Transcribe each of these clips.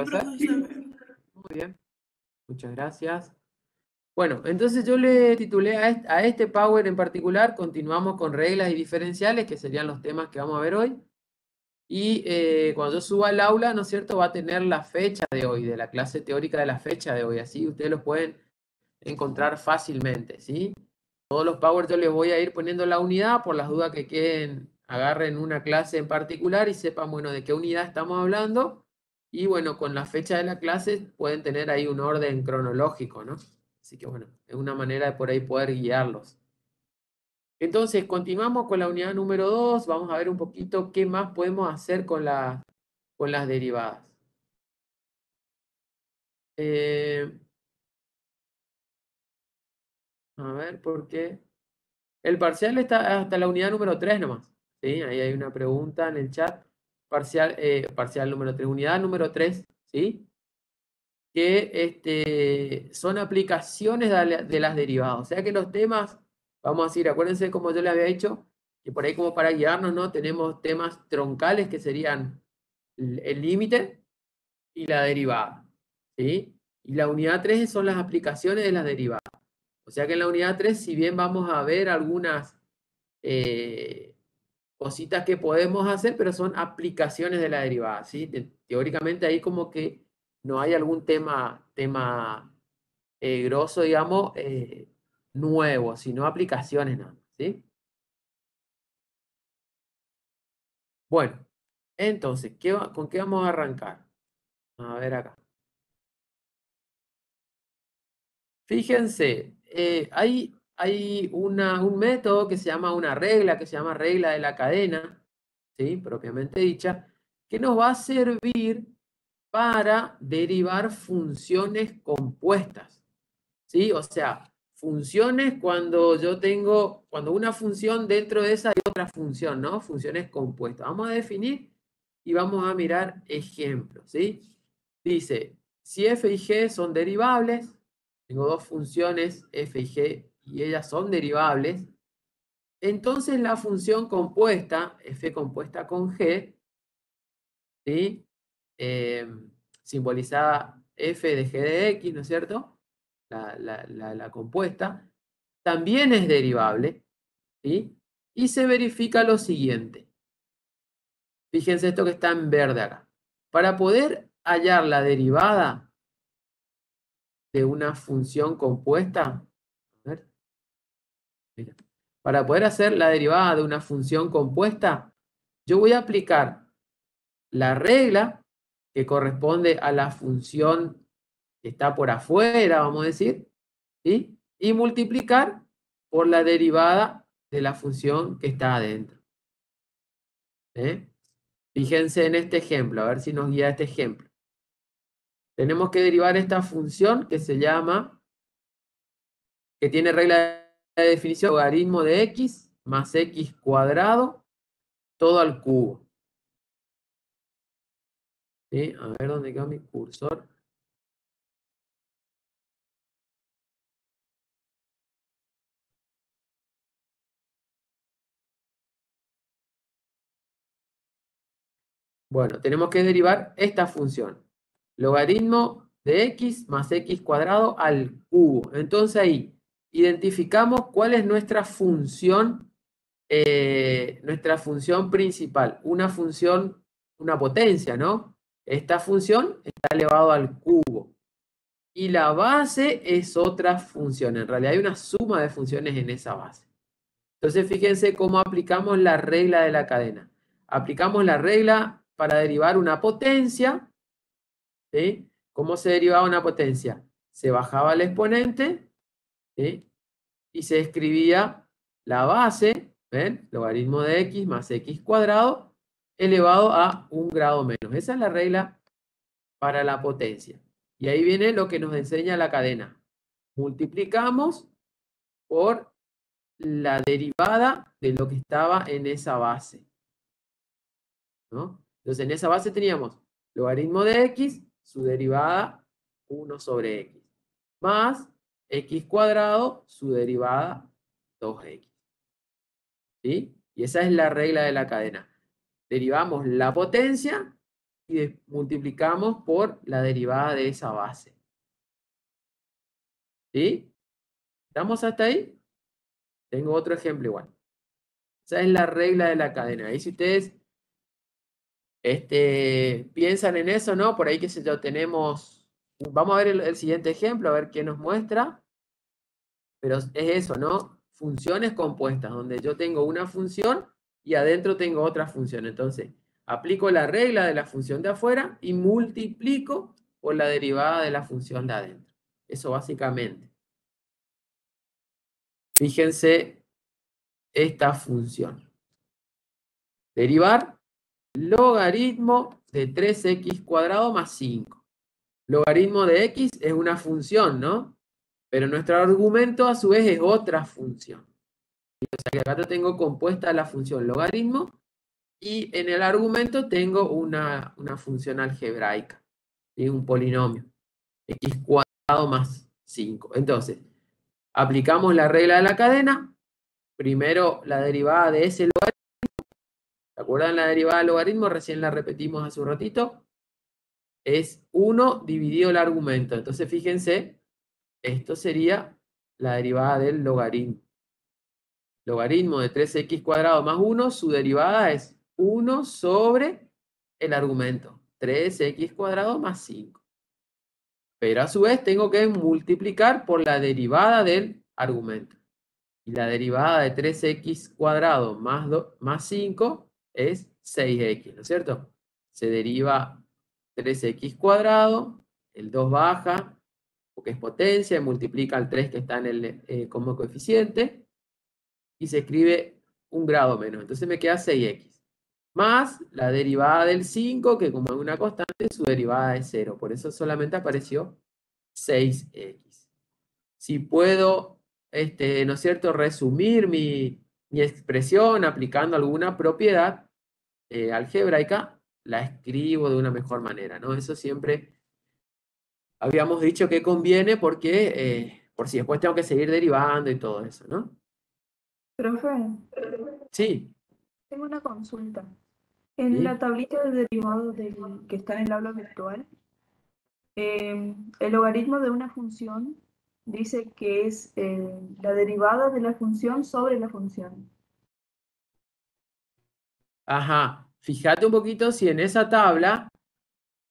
¿Puede ser? profesor. Muy bien, muchas gracias. Bueno, entonces yo le titulé a este Power en particular, continuamos con reglas y diferenciales, que serían los temas que vamos a ver hoy. Y cuando yo suba al aula, ¿no es cierto?, va a tener la fecha de hoy, de la clase teórica de la fecha de hoy, así ustedes los pueden encontrar fácilmente, ¿sí? Todos los Power yo les voy a ir poniendo la unidad, por las dudas que queden, agarren una clase en particular y sepan, bueno, de qué unidad estamos hablando. Y bueno, con la fecha de la clase pueden tener ahí un orden cronológico, ¿no? Así que bueno, es una manera de por ahí poder guiarlos. Entonces, continuamos con la unidad número 2. Vamos a ver un poquito qué más podemos hacer con las derivadas. A ver, ¿por qué? El parcial está hasta la unidad número 3 nomás. ¿Sí? Ahí hay una pregunta en el chat. Parcial número 3, unidad número 3, ¿sí? Que son aplicaciones de las derivadas. O sea que los temas, vamos a decir, acuérdense como yo les había dicho, que por ahí como para guiarnos, ¿no? Tenemos temas troncales que serían el límite y la derivada, ¿sí? Y la unidad 3 son las aplicaciones de las derivadas. O sea que en la unidad 3, si bien vamos a ver algunas cositas que podemos hacer, pero son aplicaciones de la derivada, ¿sí? Teóricamente ahí como que no hay algún tema grosso, digamos, nuevo, sino aplicaciones nada más, ¿sí? Bueno, entonces, ¿con qué vamos a arrancar? A ver acá. Fíjense, hay un método que se llama una regla, que se llama regla de la cadena, ¿sí? Propiamente dicha, que nos va a servir para derivar funciones compuestas, ¿sí? O sea, funciones cuando una función dentro de esa hay otra función, ¿no? Funciones compuestas. Vamos a definir y vamos a mirar ejemplos, ¿sí? Dice, si f y g son derivables, tengo dos funciones f y g y ellas son derivables, entonces la función compuesta, f compuesta con g, ¿sí? Simbolizada f de g de x, ¿no es cierto? La compuesta, también es derivable, ¿sí? Y se verifica lo siguiente. Fíjense esto que está en verde acá. Para poder hallar la derivada de una función compuesta, a ver, mira, para poder hacer la derivada de una función compuesta, yo voy a aplicar la regla que corresponde a la función que está por afuera, vamos a decir, ¿sí? Y multiplicar por la derivada de la función que está adentro. ¿Eh? Fíjense en este ejemplo, a ver si nos guía este ejemplo. Tenemos que derivar esta función que se llama, que tiene regla de definición, logaritmo de x más x cuadrado, todo al cubo. ¿Sí? A ver dónde queda mi cursor. Bueno, tenemos que derivar esta función. Logaritmo de x más x cuadrado al cubo. Entonces ahí identificamos cuál es nuestra función principal. Una potencia, ¿no? Esta función está elevado al cubo. Y la base es otra función. En realidad hay una suma de funciones en esa base. Entonces fíjense cómo aplicamos la regla de la cadena. Aplicamos la regla para derivar una potencia, ¿sí? ¿Cómo se derivaba una potencia? Se bajaba el exponente, ¿sí? Y se escribía la base, ¿ven? Logaritmo de x más x cuadrado elevado a 1 grado menos. Esa es la regla para la potencia. Y ahí viene lo que nos enseña la cadena. Multiplicamos por la derivada de lo que estaba en esa base, ¿no? Entonces, en esa base teníamos logaritmo de x, su derivada 1 sobre x, más x cuadrado, su derivada 2x. ¿Sí? Y esa es la regla de la cadena. Derivamos la potencia y multiplicamos por la derivada de esa base. ¿Sí? ¿Estamos hasta ahí? Tengo otro ejemplo igual. Esa es la regla de la cadena. Ahí si ustedes piensan en eso, ¿no? Por ahí, qué sé yo, tenemos... Vamos a ver el siguiente ejemplo, a ver qué nos muestra. Pero es eso, ¿no? Funciones compuestas, donde yo tengo una función y adentro tengo otra función. Entonces, aplico la regla de la función de afuera y multiplico por la derivada de la función de adentro. Eso básicamente. Fíjense esta función. Derivar logaritmo de 3x cuadrado más 5. Logaritmo de x es una función, ¿no? Pero nuestro argumento a su vez es otra función. O sea que acá tengo compuesta la función logaritmo y en el argumento tengo una función algebraica, ¿sí? Un polinomio, x cuadrado más 5. Entonces, aplicamos la regla de la cadena. Primero la derivada de ese logaritmo. ¿Se acuerdan la derivada del logaritmo? Recién la repetimos hace un ratito. Es 1 dividido el argumento. Entonces, fíjense, esto sería la derivada del logaritmo. Logaritmo de 3x cuadrado más 1, su derivada es 1 sobre el argumento. 3x cuadrado más 5. Pero a su vez tengo que multiplicar por la derivada del argumento. Y la derivada de 3x cuadrado más 5 es 6x, ¿no es cierto? Se deriva 3x cuadrado, el 2 baja, porque es potencia, y multiplica al 3 que está en el, como coeficiente, y se escribe un grado menos. Entonces me queda 6x. Más la derivada del 5, que como es una constante, su derivada es 0. Por eso solamente apareció 6x. Si puedo, ¿no es cierto?, resumir mi expresión aplicando alguna propiedad algebraica, la escribo de una mejor manera, ¿no? Eso siempre habíamos dicho que conviene porque, por si después tengo que seguir derivando y todo eso, ¿no? Profe, Sí, tengo una consulta. En la sí. tablita de derivados que está en el aula virtual, el logaritmo de una función dice que es la derivada de la función sobre la función. Ajá. Fíjate un poquito si en esa tabla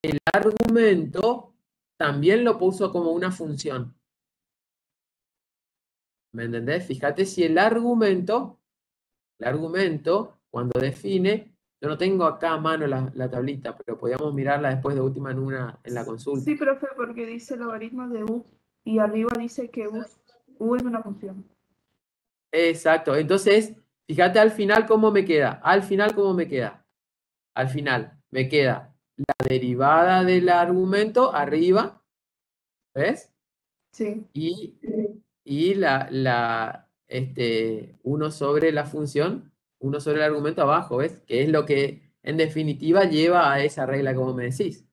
el argumento también lo puso como una función. ¿Me entendés? Fíjate si el argumento, cuando define, yo no tengo acá a mano la tablita, pero podíamos mirarla después de última en la consulta. Sí, profe, porque dice logaritmo de u y arriba dice que u es una función. Exacto. Entonces, fíjate al final cómo me queda. Al final cómo me queda. Al final me queda la derivada del argumento arriba, ¿ves? Sí. Y, uno sobre la función, uno sobre el argumento abajo, ¿ves? Que es lo que en definitiva lleva a esa regla, como me decís.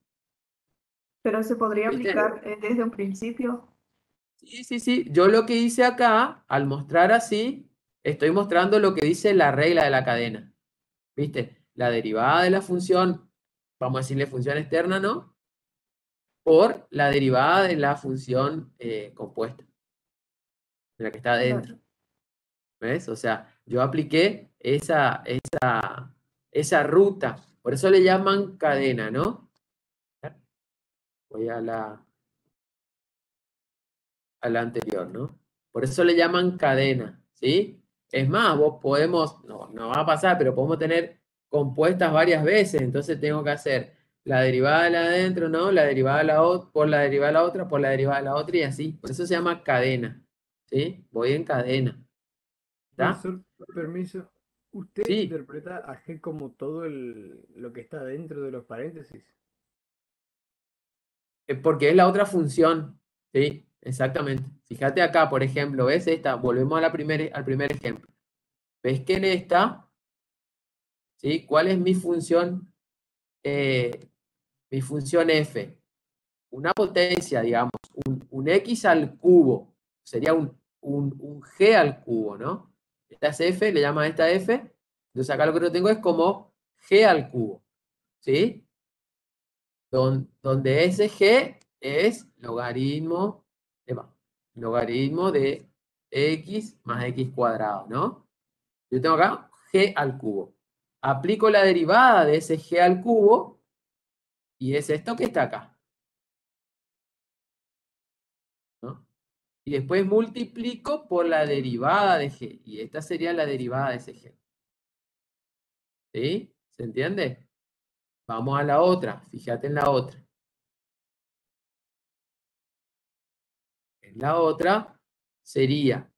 Pero se podría ¿Viste? aplicar desde un principio. Sí, sí, sí. Yo lo que hice acá, al mostrar así, estoy mostrando lo que dice la regla de la cadena. ¿Viste? La derivada de la función, vamos a decirle función externa, ¿no? Por la derivada de la función compuesta, de la que está adentro. Claro. ¿Ves? O sea, yo apliqué esa ruta. Por eso le llaman cadena, ¿no? Voy a la anterior, ¿no? Por eso le llaman cadena, ¿sí? Es más, vos podemos, no va a pasar, pero podemos tener compuestas varias veces. Entonces tengo que hacer la derivada de la de adentro, ¿no? La derivada de la otra, por la derivada de la otra, por la derivada de la otra y así. Por eso se llama cadena, ¿sí? Voy en cadena. ¿Está? Profesor, permiso. ¿Usted Sí, interpreta a G como todo lo que está dentro de los paréntesis? porque es la otra función, ¿sí? Exactamente. Fíjate acá, por ejemplo, ¿ves esta? Volvemos a al primer ejemplo. ¿Ves que en esta, ¿sí? ¿Cuál es mi función? Mi función f. Una potencia, digamos, un x al cubo. Sería un g al cubo, ¿no? Esta es f, le llaman a esta f. Entonces acá lo que yo tengo es como g al cubo, ¿sí? donde ese g es logaritmo de x más x cuadrado, ¿no? Yo tengo acá g al cubo. Aplico la derivada de ese g al cubo y es esto que está acá, ¿no? Y después multiplico por la derivada de g. Y esta sería la derivada de ese g. ¿Sí? ¿Se entiende? Vamos a la otra. Fíjate en la otra. En la otra sería,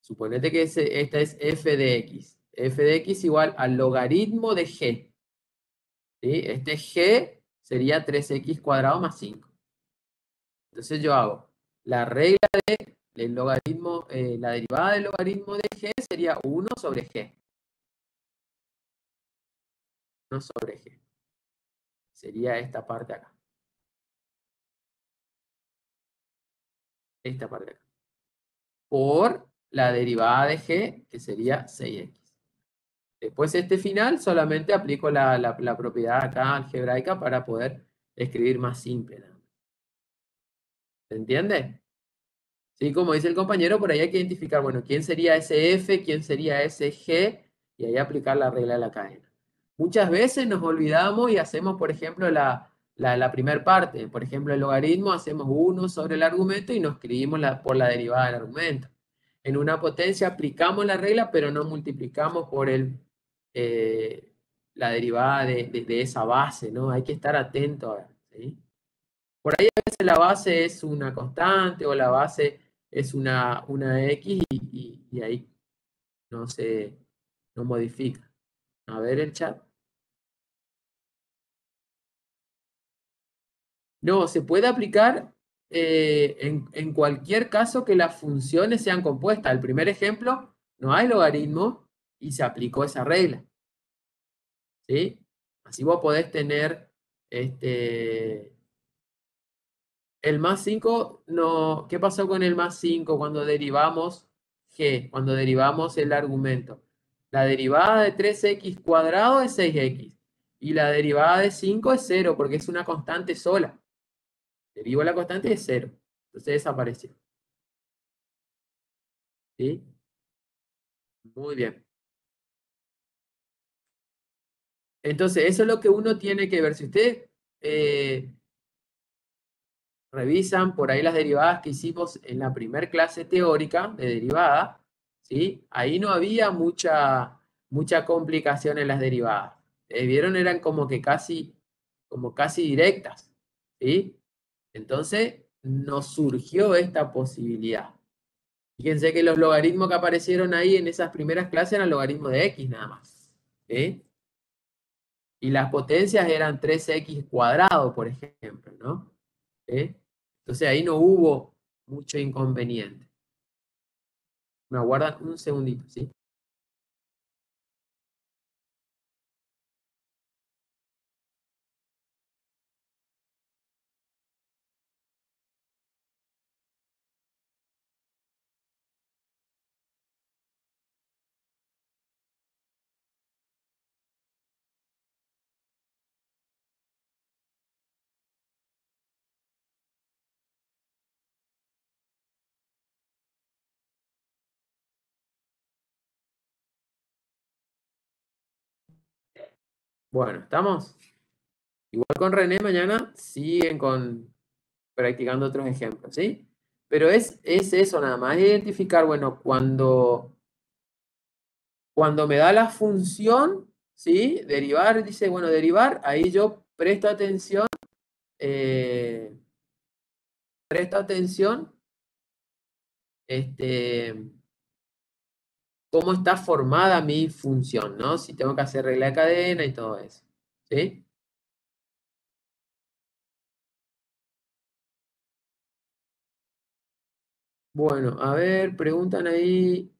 suponete que esta es f de x. F de x igual al logaritmo de g. ¿Sí? Este g sería 3x cuadrado más 5. Entonces yo hago la regla del logaritmo, la derivada del logaritmo de g sería 1 sobre g. 1 sobre g. Sería esta parte acá. Esta parte acá. Por la derivada de g, que sería 6x. Después este final solamente aplico la propiedad acá algebraica para poder escribir más simple, ¿no? ¿Se entiende? Sí, como dice el compañero, por ahí hay que identificar, bueno, quién sería ese f, quién sería ese g, y ahí aplicar la regla de la cadena. Muchas veces nos olvidamos y hacemos, por ejemplo, la primera parte. Por ejemplo, el logaritmo, hacemos 1 sobre el argumento y nos escribimos por la derivada del argumento. En una potencia aplicamos la regla, pero no multiplicamos por la derivada de esa base, ¿no? Hay que estar atento a ver, ¿sí? Por ahí a veces la base es una constante o la base es una X y ahí no modifica. A ver el chat. No, se puede aplicar en cualquier caso que las funciones sean compuestas. El primer ejemplo, no hay logaritmo y se aplicó esa regla. ¿Sí? Así vos podés tener el más 5, no, ¿qué pasó con el más 5 cuando derivamos g, cuando derivamos el argumento? La derivada de 3x cuadrado es 6x y la derivada de 5 es 0 porque es una constante sola. Derivo la constante de 0. Entonces desapareció. ¿Sí? Muy bien. Entonces, eso es lo que uno tiene que ver. Si ustedes revisan por ahí las derivadas que hicimos en la primera clase teórica de derivada, ¿sí? Ahí no había mucha complicación en las derivadas. ¿Vieron? Eran como casi directas, ¿sí? Entonces, nos surgió esta posibilidad. Fíjense que los logaritmos que aparecieron ahí en esas primeras clases eran logaritmos de x nada más, ¿sí? Y las potencias eran 3x cuadrado, por ejemplo, ¿no? ¿Sí? Entonces ahí no hubo mucho inconveniente. Me aguardan un segundito, ¿sí? Bueno, ¿estamos? Igual con René mañana siguen practicando otros ejemplos, ¿sí? Pero es eso nada más, es identificar, bueno, cuando me da la función, ¿sí? Derivar, dice, bueno, derivar, ahí yo presto atención, eh, cómo está formada mi función, ¿no? Si tengo que hacer regla de cadena y todo eso, ¿sí? Bueno, a ver, preguntan ahí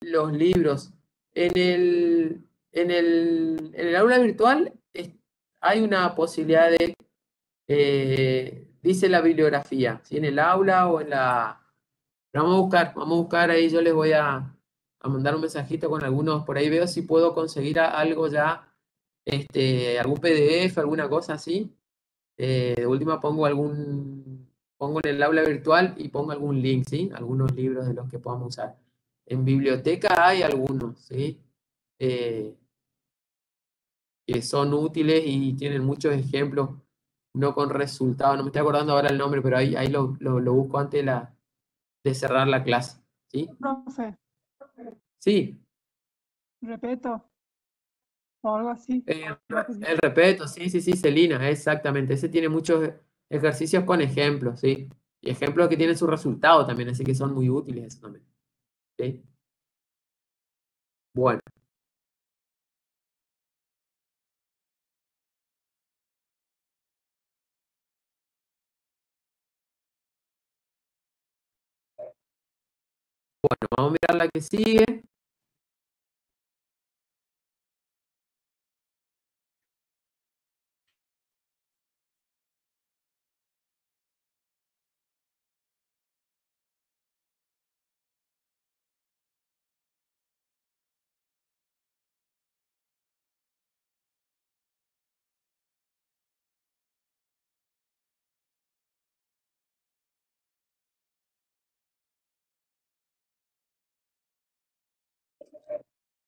los libros. En el aula virtual hay una posibilidad de, dice la bibliografía, si en el aula o en la... Vamos a buscar ahí, yo les voy a mandar un mensajito con algunos, por ahí veo si puedo conseguir algo ya algún PDF, alguna cosa así. De última pongo en el aula virtual y pongo algún link, ¿sí? Algunos libros de los que podamos usar. En biblioteca hay algunos, ¿sí? Eh, que son útiles y tienen muchos ejemplos, no con resultados, no me estoy acordando ahora el nombre, pero ahí lo busco antes de cerrar la clase, ¿sí? Profe, Sí, repeto, o algo así. el repeto, sí, Celina, exactamente. Ese tiene muchos ejercicios con ejemplos, ¿sí? Y ejemplos que tienen su resultado también, así que son muy útiles eso también, ¿sí? Bueno, vamos a mirar la que sigue.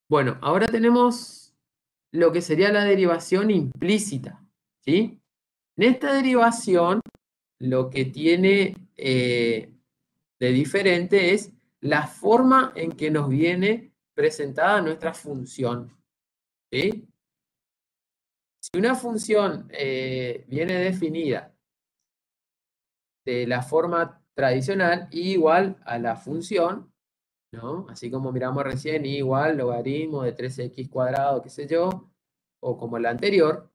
Bueno, ahora tenemos lo que sería la derivación implícita, ¿sí? En esta derivación, lo que tiene de diferente es la forma en que nos viene presentada nuestra función, ¿sí? Si una función viene definida de la forma tradicional, i igual a la función, ¿no? Así como miramos recién, i igual logaritmo de 3x cuadrado, qué sé yo, o como la anterior,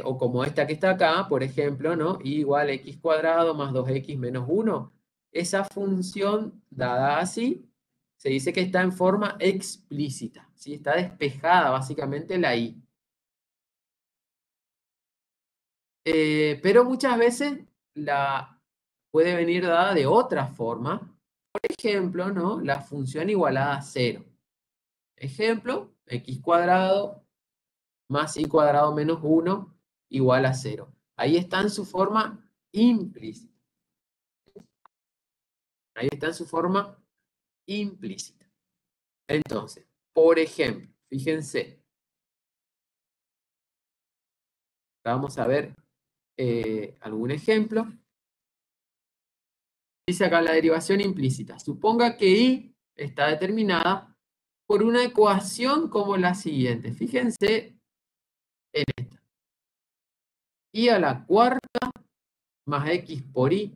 o como esta que está acá, por ejemplo, ¿no? I igual x cuadrado más 2x menos 1. Esa función dada así, se dice que está en forma explícita, ¿sí? Está despejada básicamente la i. Pero muchas veces la puede venir dada de otra forma. Por ejemplo, ¿no? La función igualada a 0. Ejemplo, x cuadrado más i cuadrado menos 1 igual a 0. Ahí está en su forma implícita. Ahí está en su forma implícita. Entonces, por ejemplo, fíjense, vamos a ver algún ejemplo. Dice acá la derivación implícita. Suponga que i está determinada por una ecuación como la siguiente. Fíjense en esta. I a la cuarta más x por i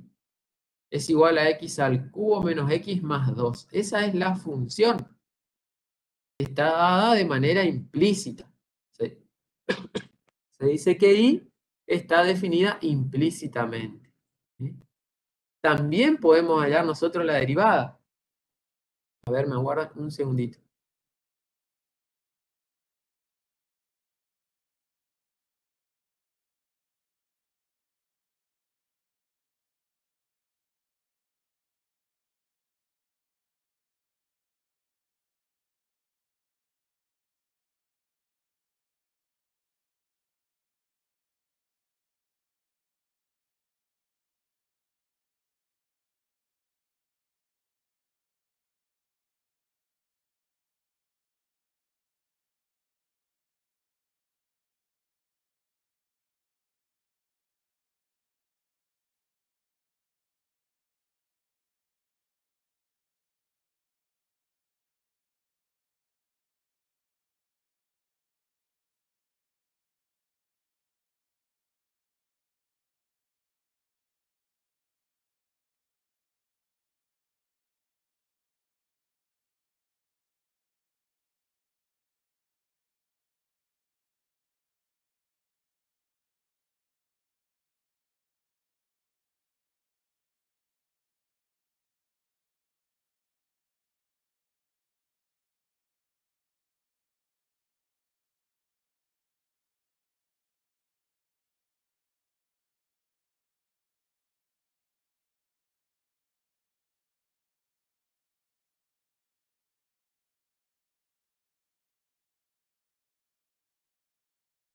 es igual a x al cubo menos x más 2. Esa es la función. Está dada de manera implícita. Se dice que i está definida implícitamente. ¿Sí? También podemos hallar nosotros la derivada. A ver, me aguarda un segundito.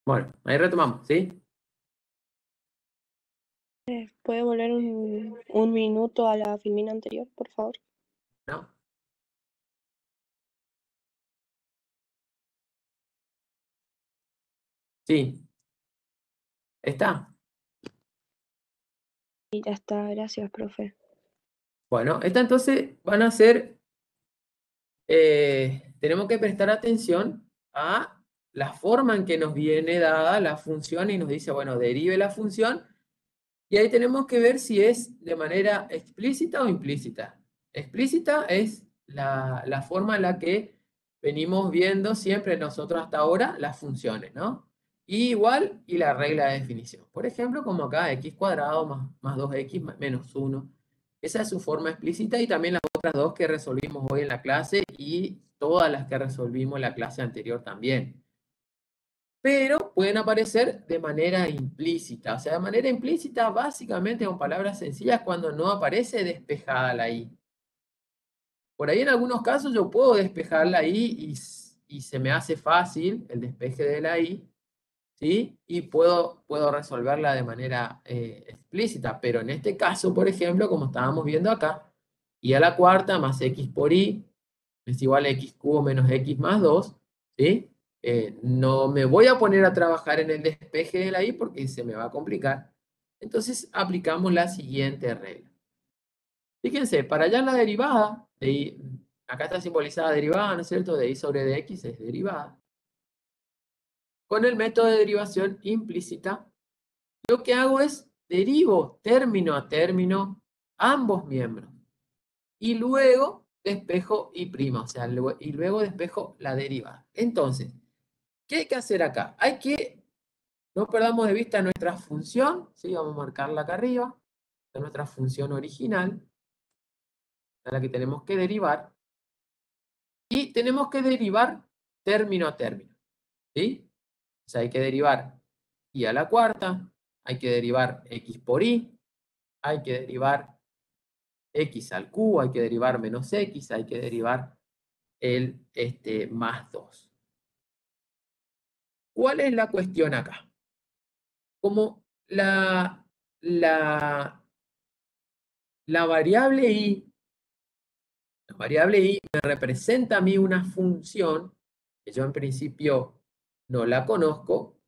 Bueno, ahí retomamos, ¿sí? ¿Puede volver un minuto a la filmina anterior, por favor? ¿No? Sí. ¿Está? Y ya está, gracias, profe. Bueno, esta entonces van a ser, tenemos que prestar atención a la forma en que nos viene dada la función y nos dice, bueno, derive la función. Y ahí tenemos que ver si es de manera explícita o implícita. Explícita es la forma en la que venimos viendo siempre nosotros hasta ahora las funciones, ¿no? Y igual y la regla de definición. Por ejemplo, como acá, x cuadrado más 2x menos 1. Esa es su forma explícita y también las otras dos que resolvimos hoy en la clase y todas las que resolvimos en la clase anterior también. Pero pueden aparecer de manera implícita. O sea, de manera implícita, básicamente con palabras sencillas, cuando no aparece despejada la i. Por ahí en algunos casos yo puedo despejar la i y se me hace fácil el despeje de la i, ¿sí? Y puedo resolverla de manera explícita. Pero en este caso, por ejemplo, como estábamos viendo acá, i a la cuarta más x por i es igual a x cubo menos x más 2, ¿sí? No me voy a poner a trabajar en el despeje de la i porque se me va a complicar. Entonces aplicamos la siguiente regla. Fíjense, para hallar la derivada de i, acá está simbolizada derivada, ¿no es cierto? De i sobre dx es derivada. Con el método de derivación implícita, lo que hago es derivo término a término ambos miembros. Y luego despejo y prima, o sea, y luego despejo la derivada. Entonces, ¿qué hay que hacer acá? Hay que, no perdamos de vista nuestra función, ¿sí? Vamos a marcarla acá arriba, de nuestra función original, a la que tenemos que derivar, y tenemos que derivar término a término, ¿sí? O sea, hay que derivar i a la cuarta, hay que derivar x por i, hay que derivar x al cubo, hay que derivar menos x, hay que derivar el más 2. ¿Cuál es la cuestión acá? Como la variable i, me representa a mí una función que yo en principio no la conozco.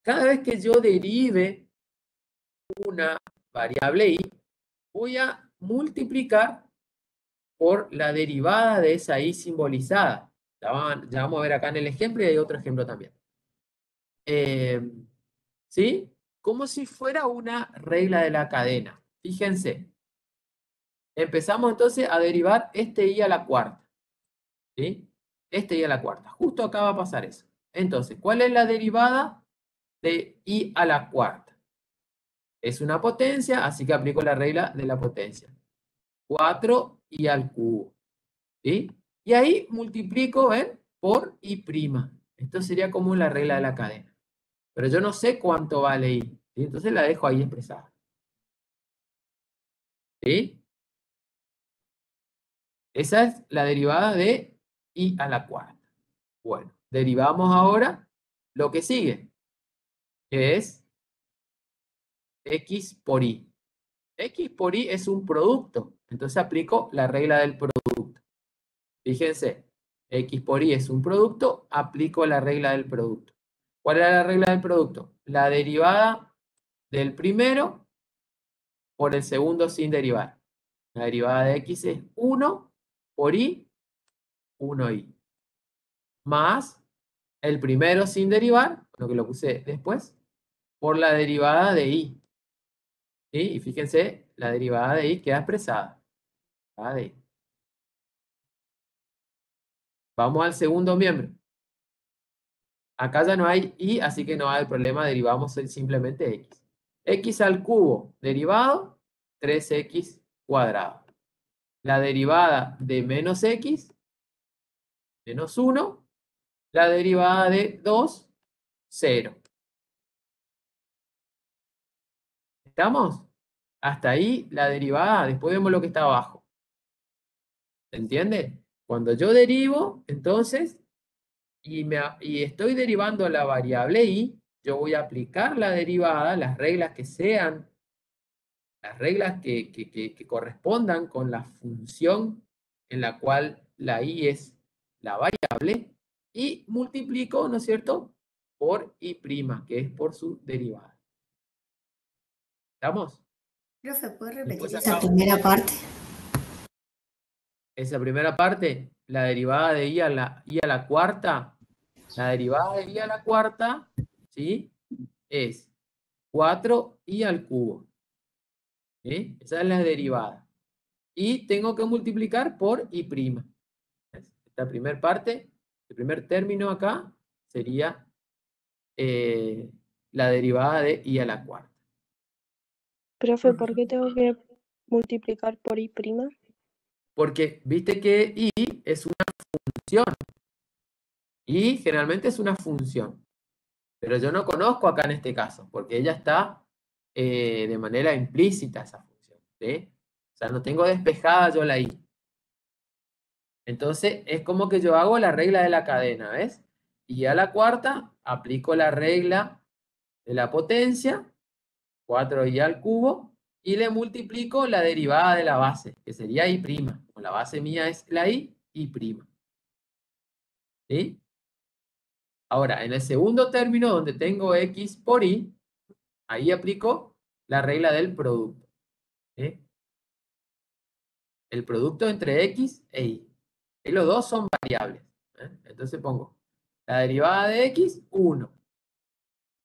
Cada vez que yo derive una variable i, voy a multiplicar por la derivada de esa i simbolizada. Ya vamos a ver acá en el ejemplo y hay otro ejemplo también. ¿Sí? Como si fuera una regla de la cadena. Fíjense. Empezamos entonces a derivar este i a la cuarta. ¿Sí? Este i a la cuarta. Justo acá va a pasar eso. Entonces, ¿cuál es la derivada de i a la cuarta? Es una potencia, así que aplico la regla de la potencia. 4i al cubo. ¿Sí? Y ahí multiplico, ¿ven? Por i'. Esto sería como la regla de la cadena. Pero yo no sé cuánto vale i. ¿Sí? Entonces la dejo ahí expresada. ¿Sí? Esa es la derivada de i a la cuarta. Bueno, derivamos ahora lo que sigue, que es x por i. X por i es un producto, entonces aplico la regla del producto. Fíjense, x por i es un producto, aplico la regla del producto. ¿Cuál era la regla del producto? La derivada del primero por el segundo sin derivar. La derivada de x es 1 por i, 1i. Más el primero sin derivar, lo que lo puse después, por la derivada de i. ¿Sí? Y fíjense, la derivada de i queda expresada. De i. Vamos al segundo miembro. Acá ya no hay i, así que no hay problema, derivamos simplemente x. X al cubo derivado, 3x cuadrado. La derivada de menos x, menos 1. La derivada de 2, 0. ¿Estamos? Hasta ahí la derivada, después vemos lo que está abajo. ¿Se entiende? Cuando yo derivo, entonces, y estoy derivando la variable i, yo voy a aplicar la derivada, las reglas que sean, las reglas que correspondan con la función en la cual la i es la variable, y multiplico, ¿no es cierto?, por i', que es por su derivada. ¿Estamos? Profe, ¿puede Después repetir esa acá, primera parte? esa primera parte, la derivada de i a la cuarta, la derivada de i a la cuarta, ¿sí?, es 4i al cubo. ¿Sí? Esa es la derivada. Y tengo que multiplicar por i'. Esta primera parte, el primer término acá, sería la derivada de i a la cuarta. Profe, ¿por qué tengo que multiplicar por i'? Porque viste que i es una función. Y generalmente es una función. Pero yo no conozco acá en este caso, porque ella está de manera implícita esa función. ¿Sí? O sea, no tengo despejada yo la i. Entonces, es como que yo hago la regla de la cadena, ¿ves? Y a la cuarta, aplico la regla de la potencia, 4i al cubo, y le multiplico la derivada de la base, que sería i'. Como la base mía es la i'. ¿Sí? Ahora, en el segundo término, donde tengo x por y, ahí aplico la regla del producto. ¿Sí? El producto entre x e y. Y los dos son variables. Entonces pongo la derivada de x, 1,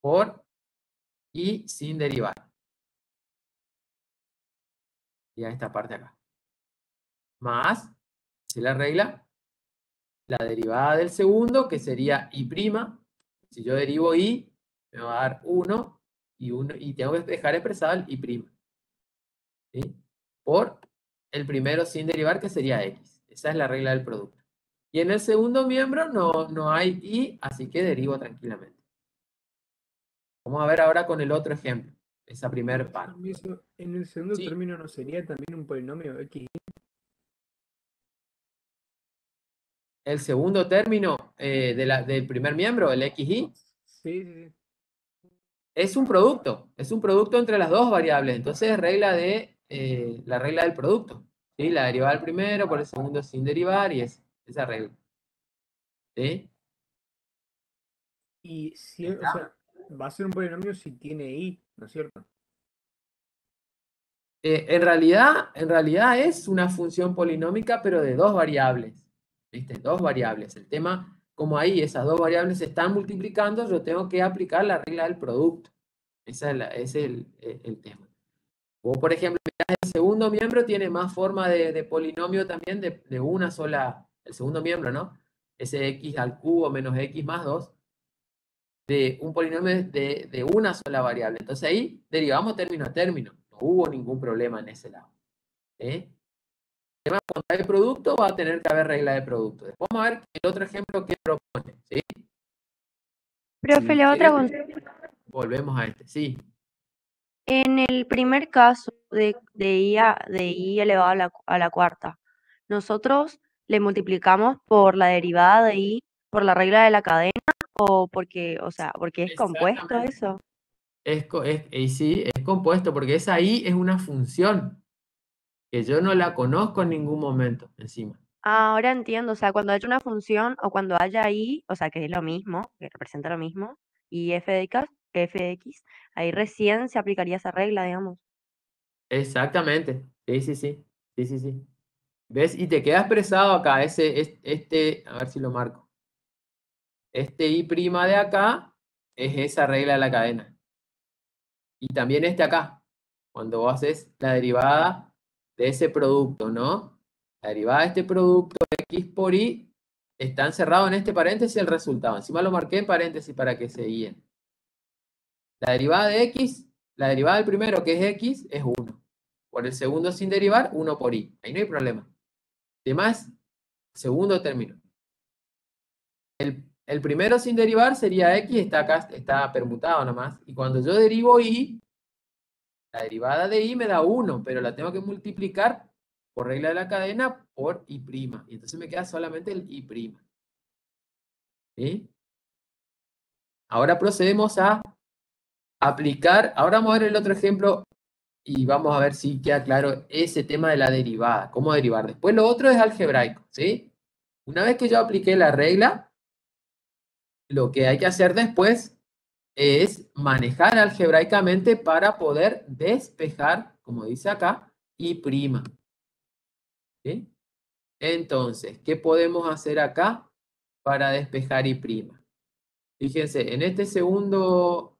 por y sin derivar. Y a esta parte acá. Más, si la regla, la derivada del segundo, que sería y'. Si yo derivo y, me va a dar 1 y tengo que dejar expresado el y'. ¿Sí? Por el primero sin derivar, que sería x. Esa es la regla del producto. Y en el segundo miembro no hay y, así que derivo tranquilamente. Vamos a ver ahora con el otro ejemplo, esa primera parte. Permiso, en el segundo Sí. término no sería también un polinomio x. El segundo término del primer miembro, el xy, Sí, sí, sí. es un producto entre las dos variables. Entonces es la regla del producto. ¿Sí? La derivada del primero por el segundo sin derivar y esa regla. ¿Sí? Y si, o ¿Está? sea, va a ser un polinomio si tiene i, ¿no es cierto? En realidad es una función polinómica, pero de dos variables. ¿Viste? Dos variables. El tema, como ahí esas dos variables se están multiplicando, yo tengo que aplicar la regla del producto. Ese es el tema. O, por ejemplo, el segundo miembro tiene más forma de polinomio también de una sola, el segundo miembro, ¿no? Ese x al cubo menos x más 2, de un polinomio de una sola variable. Entonces ahí derivamos término a término. No hubo ningún problema en ese lado. ¿Sí? Además, cuando hay producto, va a tener que haber regla de producto. Después vamos a ver el otro ejemplo que propone. ¿Sí? Profe, Si le otra quieren, consulta. volvemos a este. Sí. En el primer caso de i elevado a la cuarta, ¿nosotros le multiplicamos por la derivada de i por la regla de la cadena o porque es compuesto Exactamente. eso? Y sí, es compuesto, porque esa ahí es una función que yo no la conozco en ningún momento encima. Ah, ahora entiendo, o sea, cuando haya una función o cuando haya i, o sea, que es lo mismo, que representa lo mismo, y f de x, ahí recién se aplicaría esa regla, digamos. Exactamente. Sí, sí, sí. Sí, sí, sí. ¿Ves? Y te queda expresado acá, a ver si lo marco. Este i' de acá es esa regla de la cadena. Y también este acá, cuando vos haces la derivada de ese producto, ¿no? La derivada de este producto, x por y, está encerrado en este paréntesis el resultado. Encima lo marqué en paréntesis para que se guíen. La derivada de x, la derivada del primero, que es x, es 1. Por el segundo sin derivar, 1 por y. Ahí no hay problema. Además, segundo término. El primero sin derivar sería x, está acá, está permutado nomás. Y cuando yo derivo y, la derivada de y me da 1, pero la tengo que multiplicar por regla de la cadena por y'. Y entonces me queda solamente el y'. ¿Sí? Ahora procedemos a aplicar, ahora vamos a ver el otro ejemplo y vamos a ver si queda claro ese tema de la derivada, cómo derivar. Después lo otro es algebraico, ¿sí? Una vez que yo apliqué la regla, lo que hay que hacer después es manejar algebraicamente para poder despejar, como dice acá, y'. ¿Sí? Entonces, ¿qué podemos hacer acá para despejar y'? Fíjense, en este segundo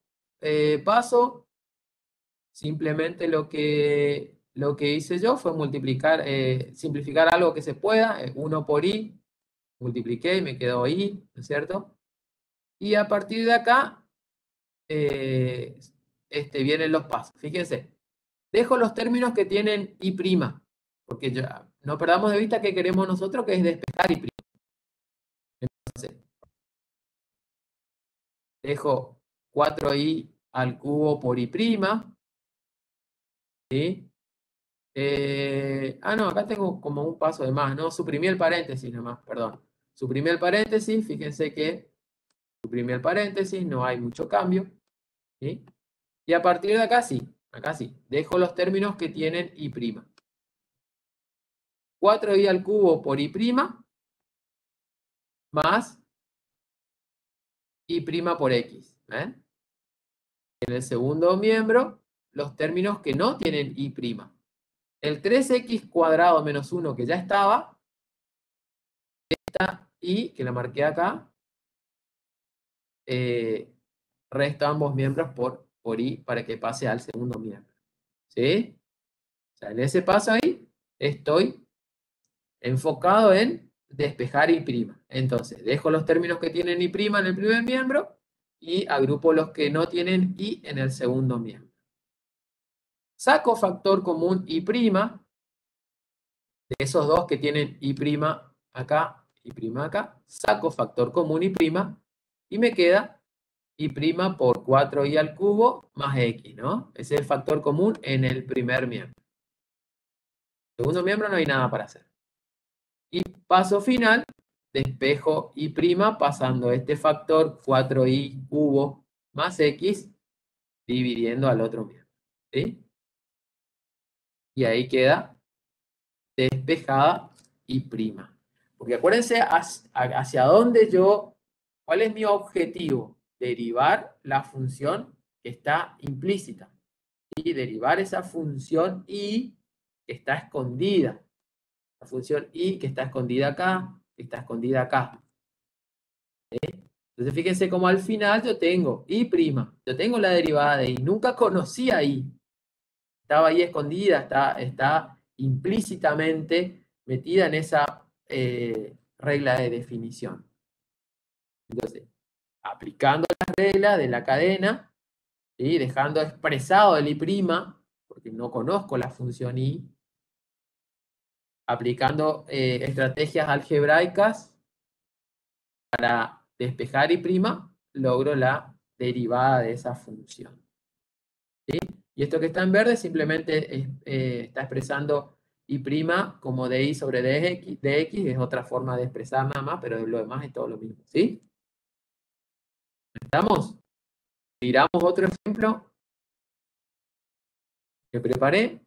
paso, simplemente lo que hice yo fue multiplicar, simplificar algo que se pueda, 1 por i, multipliqué y me quedó i, ¿no es cierto? Y a partir de acá, vienen los pasos. Fíjense, dejo los términos que tienen i', porque ya no perdamos de vista que queremos nosotros, que es despejar i'. Entonces, dejo 4i al cubo por i', ¿sí? No, acá tengo como un paso de más, ¿no? Suprimí el paréntesis nomás, perdón. Suprimí el paréntesis, fíjense que suprimí el paréntesis, no hay mucho cambio, ¿sí? Y a partir de acá sí, dejo los términos que tienen i'. 4i al cubo por i' más i' por x. ¿Ven? En el segundo miembro, los términos que no tienen i'. El 3x cuadrado menos 1 que ya estaba, esta i, que la marqué acá, resto ambos miembros por i para que pase al segundo miembro. ¿Sí? O sea, en ese paso ahí estoy enfocado en despejar i'. Entonces, dejo los términos que tienen i' en el primer miembro y agrupo los que no tienen i en el segundo miembro. Saco factor común i', de esos dos que tienen i' acá, i' acá, saco factor común i', y me queda i' por 4i al cubo más x, ¿no? Ese es el factor común en el primer miembro. Segundo miembro no hay nada para hacer. Y paso final, despejo i' pasando este factor 4i cubo más x dividiendo al otro miembro. ¿Sí? Y ahí queda despejada i'. Porque acuérdense hacia dónde ¿cuál es mi objetivo? Derivar la función que está implícita. Y derivar esa función i que está escondida. La función i que está escondida acá, que está escondida acá. Entonces fíjense cómo al final yo tengo i', yo tengo la derivada de i, nunca conocía i, estaba ahí escondida, está implícitamente metida en esa regla de definición. Entonces, aplicando la regla de la cadena, ¿sí? Dejando expresado el i', porque no conozco la función i, aplicando estrategias algebraicas para despejar i', logro la derivada de esa función. ¿Sí? Y esto que está en verde simplemente está expresando i' como di sobre dx, es otra forma de expresar nada más, pero lo demás es todo lo mismo. ¿Sí? ¿Estamos? Miramos otro ejemplo que preparé.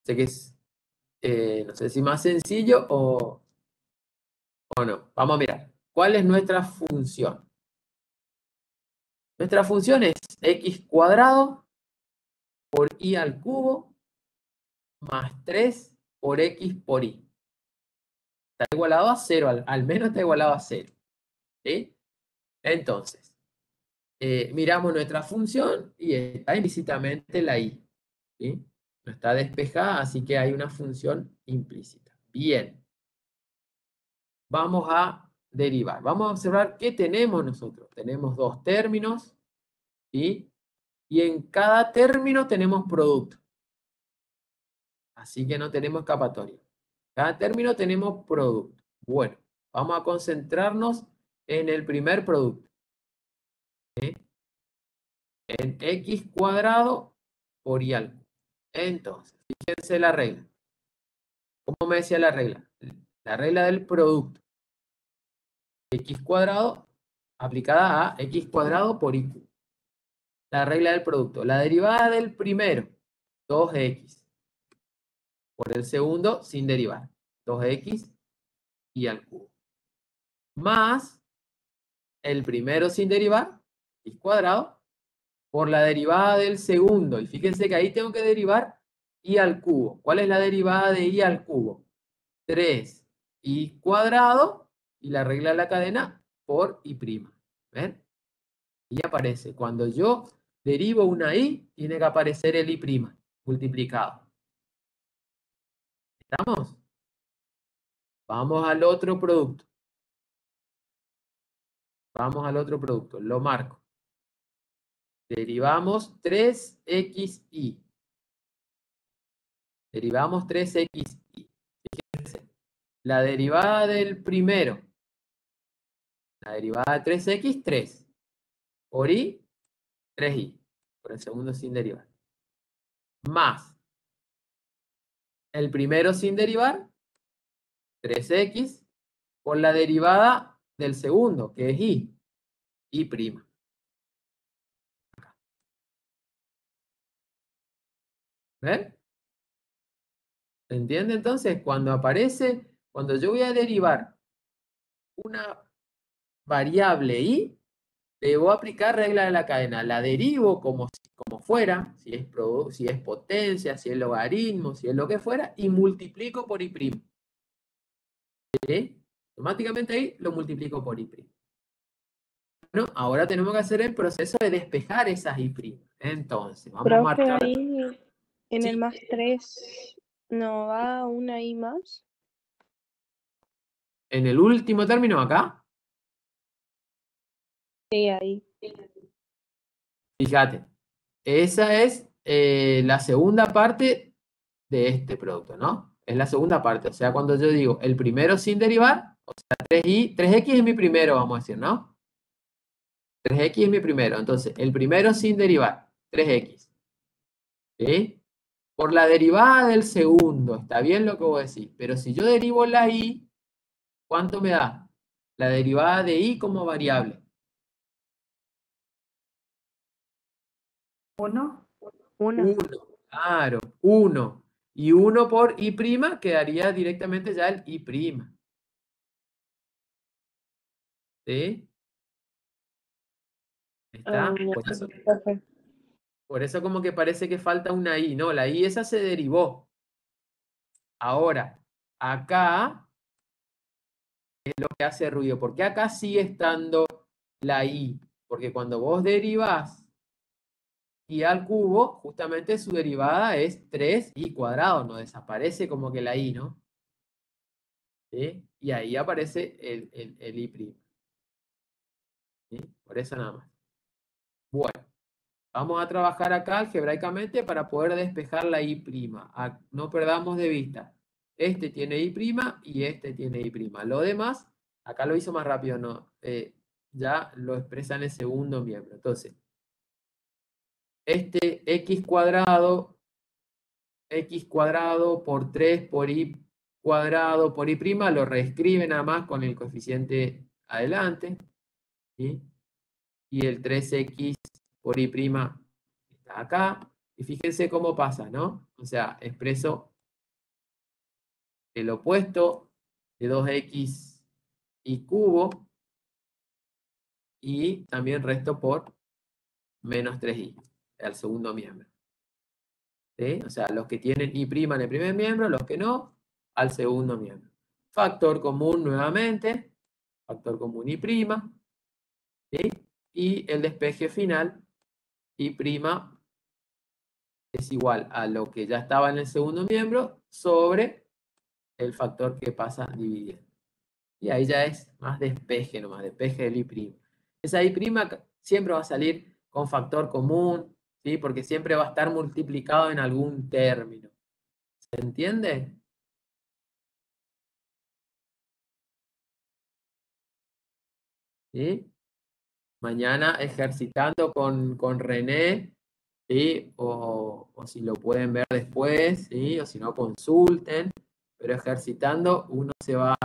Sé que es, no sé si más sencillo o no. Vamos a mirar. ¿Cuál es nuestra función? Nuestra función es x cuadrado por i al cubo más 3 por x por i. Está igualado a 0, al menos está igualado a 0. ¿Sí? Entonces, miramos nuestra función y está implícitamente la i. ¿Sí? No está despejada, así que hay una función implícita. Bien. Vamos a derivar. Vamos a observar qué tenemos nosotros. Tenemos dos términos, ¿sí? Y en cada término tenemos producto. Así que no tenemos escapatoria. Cada término tenemos producto. Bueno, vamos a concentrarnos en el primer producto. ¿Sí? En x cuadrado por y al cubo. Entonces, fíjense la regla. ¿Cómo me decía la regla? La regla del producto. x cuadrado aplicada a x cuadrado por y cubo. La regla del producto. La derivada del primero, 2x. Por el segundo, sin derivar. 2x y al cubo. Más el primero sin derivar, x cuadrado, por la derivada del segundo. Y fíjense que ahí tengo que derivar y al cubo. ¿Cuál es la derivada de y al cubo? 3y cuadrado y la regla de la cadena por y prima. ¿Ven? Y aparece. Cuando yo derivo una y, tiene que aparecer el y prima multiplicado. ¿Estamos? Vamos al otro producto. Vamos al otro producto. Lo marco. Derivamos 3xy. Derivamos 3xy. Fíjense. La derivada del primero. La derivada de 3x, 3. Por y, 3y. Por el segundo sin derivar. Más. El primero sin derivar, 3x. Por la derivada del segundo, que es y prima. ¿Ven? ¿Se entiende entonces? Cuando yo voy a derivar una variable y, debo aplicar regla de la cadena. La derivo como fuera, si es potencia, si es logaritmo, si es lo que fuera, y multiplico por y'. ¿Sí? Automáticamente ahí lo multiplico por y'. Bueno, ahora tenemos que hacer el proceso de despejar esas y'. Entonces, vamos a Profe, marcar. ahí en el Sí. más 3 no va una I más. En el último término acá, Sí, ahí. fíjate, esa es la segunda parte de este producto, ¿no? Es la segunda parte, o sea, cuando yo digo el primero sin derivar, o sea, 3x es mi primero, vamos a decir, ¿no? 3x es mi primero, entonces, el primero sin derivar, 3x. ¿Sí? Por la derivada del segundo, está bien lo que voy a decir, pero si yo derivo la y, ¿cuánto me da? La derivada de y como variable. 1. 1. 1, claro, 1. Y 1 por y' quedaría directamente ya el y'. ¿Sí? ¿Está? Ya, Por eso, profe. como que parece que falta una i. No, la i esa se derivó. Ahora, acá es lo que hace ruido. ¿Por qué acá sigue estando la i? Porque cuando vos derivás y al cubo, justamente su derivada es 3y cuadrado. No desaparece como que la i, ¿no? ¿Sí? Y ahí aparece el y'. ¿Sí? Por eso nada más. Bueno, vamos a trabajar acá algebraicamente para poder despejar la y'. No perdamos de vista. Este tiene y' y este tiene y'. Lo demás, acá lo hizo más rápido, ¿no? Ya lo expresa en el segundo miembro. Entonces, este x cuadrado por 3 por y cuadrado por y', lo reescribe nada más con el coeficiente adelante. ¿Sí? Y el 3x por y' está acá. Y fíjense cómo pasa, ¿no? O sea, expreso el opuesto de 2x y cubo y también resto por menos 3y al segundo miembro. ¿Sí? O sea, los que tienen y' en el primer miembro, los que no, al segundo miembro. Factor común nuevamente, factor común y', ¿sí? Y el despeje final, y' es igual a lo que ya estaba en el segundo miembro sobre el factor que pasa dividiendo. Y ahí ya es más despeje nomás, despeje del y'. Esa y' siempre va a salir con factor común, ¿sí? Porque siempre va a estar multiplicado en algún término. ¿Se entiende? ¿Sí? Mañana ejercitando con René, ¿sí? O si lo pueden ver después, ¿sí? O si no, consulten. Pero ejercitando uno se va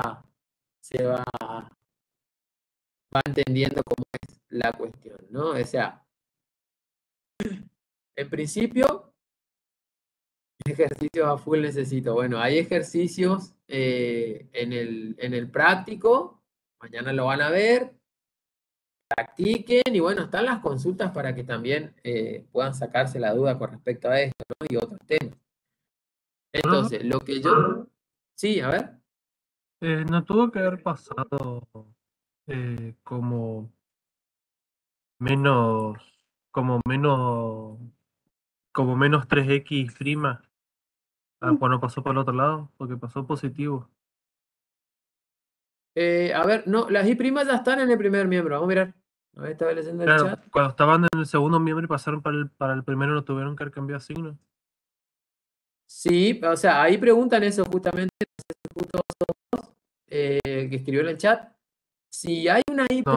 va entendiendo cómo es la cuestión, ¿no? O sea, en principio, ejercicios a full necesito. Bueno, hay ejercicios en el práctico, mañana lo van a ver, practiquen y bueno, están las consultas para que también puedan sacarse la duda con respecto a esto, ¿no? Y otros temas. Entonces, lo que yo... Sí, a ver. No tuvo que haber pasado como menos, como menos, como menos 3x prima cuando pasó por el otro lado, porque pasó positivo. A ver, no, las I' ya están en el primer miembro. Vamos a mirar. A ver, estaba leyendo el Claro, chat. cuando estaban en el segundo miembro y pasaron para el primero, no tuvieron que haber cambiado signo. Sí, o sea, ahí preguntan eso justamente, justo que escribió en el chat. Si hay una I', No.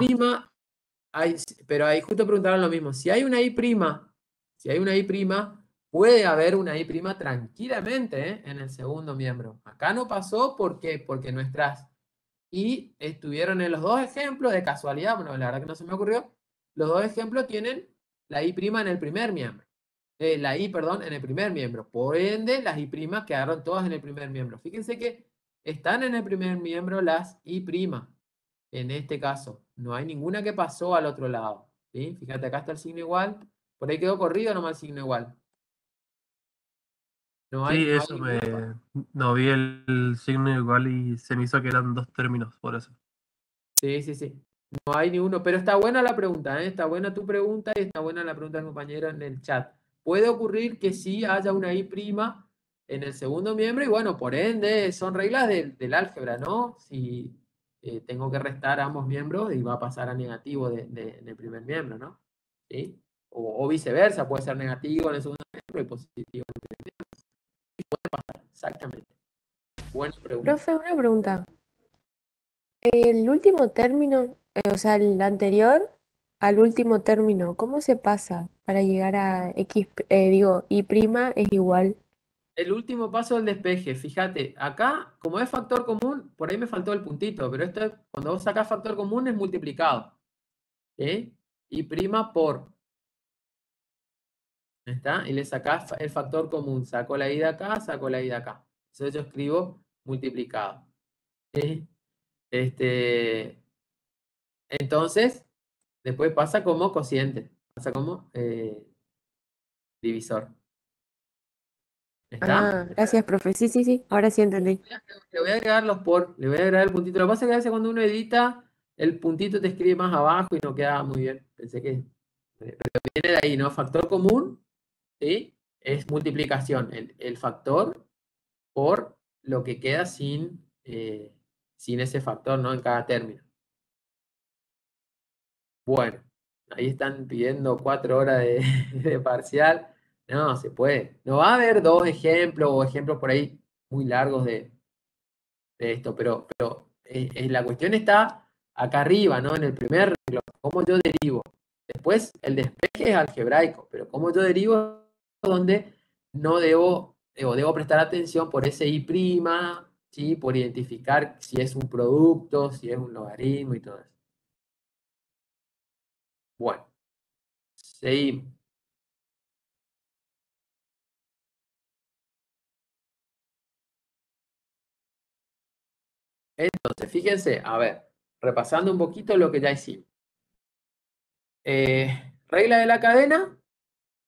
pero ahí justo preguntaron lo mismo. Si hay una I', puede haber una I' tranquilamente, en el segundo miembro. Acá no pasó porque nuestras I estuvieron en los dos ejemplos de casualidad, bueno, la verdad que no se me ocurrió. Los dos ejemplos tienen la I' en el primer miembro. La I, perdón, en el primer miembro. Por ende, las I' quedaron todas en el primer miembro. Fíjense que están en el primer miembro las I'. En este caso, no hay ninguna que pasó al otro lado. ¿Sí? Fíjate, acá está el signo igual. Por ahí quedó corrido nomás el signo igual. No hay, Sí, no hay eso ninguna. no vi el signo igual y se me hizo que eran dos términos, por eso. Sí, sí, sí. No hay ni uno, pero está buena la pregunta, ¿eh? Está buena tu pregunta y está buena la pregunta del compañero en el chat. Puede ocurrir que sí haya una I' en el segundo miembro y bueno, por ende son reglas del álgebra, ¿no? Si tengo que restar a ambos miembros y va a pasar a negativo en el primer miembro, ¿no? ¿Sí? O viceversa, puede ser negativo en el segundo miembro y positivo en el primer miembro. Y puede pasar, exactamente. Buena pregunta. Profe, una pregunta. El último término, o sea, el anterior al último término, ¿cómo se pasa para llegar a X, Y' es igual? El último paso del despeje, fíjate, acá, como es factor común, por ahí me faltó el puntito, pero esto cuando vos sacás factor común es multiplicado. ¿Sí? Y prima por. ¿Está? Y le sacás el factor común. Saco la I de acá, saco la I de acá. Entonces yo escribo multiplicado. ¿Sí? Entonces, después pasa como cociente. Pasa como divisor. ¿Está? Ah, gracias, profe. Sí, sí, sí, ahora sí entendí. Le voy a agregar le voy a agregar el puntito. Lo que pasa es que a veces cuando uno edita, el puntito te escribe más abajo y no queda muy bien. Pensé que pero viene de ahí, ¿no? Factor común, ¿sí? Es multiplicación. El factor por lo que queda sin ese factor, ¿no? En cada término. Bueno, ahí están pidiendo 4 horas de parcial. No, se puede. No va a haber dos ejemplos o ejemplos por ahí muy largos de esto, pero la cuestión está acá arriba, ¿no? En el primer renglón, cómo yo derivo. Después el despeje es algebraico, pero cómo yo derivo donde no debo prestar atención por ese I', ¿sí? Por identificar si es un producto, si es un logaritmo y todo eso. Bueno, seguimos. Entonces, fíjense, a ver, repasando un poquito lo que ya hicimos. Regla de la cadena,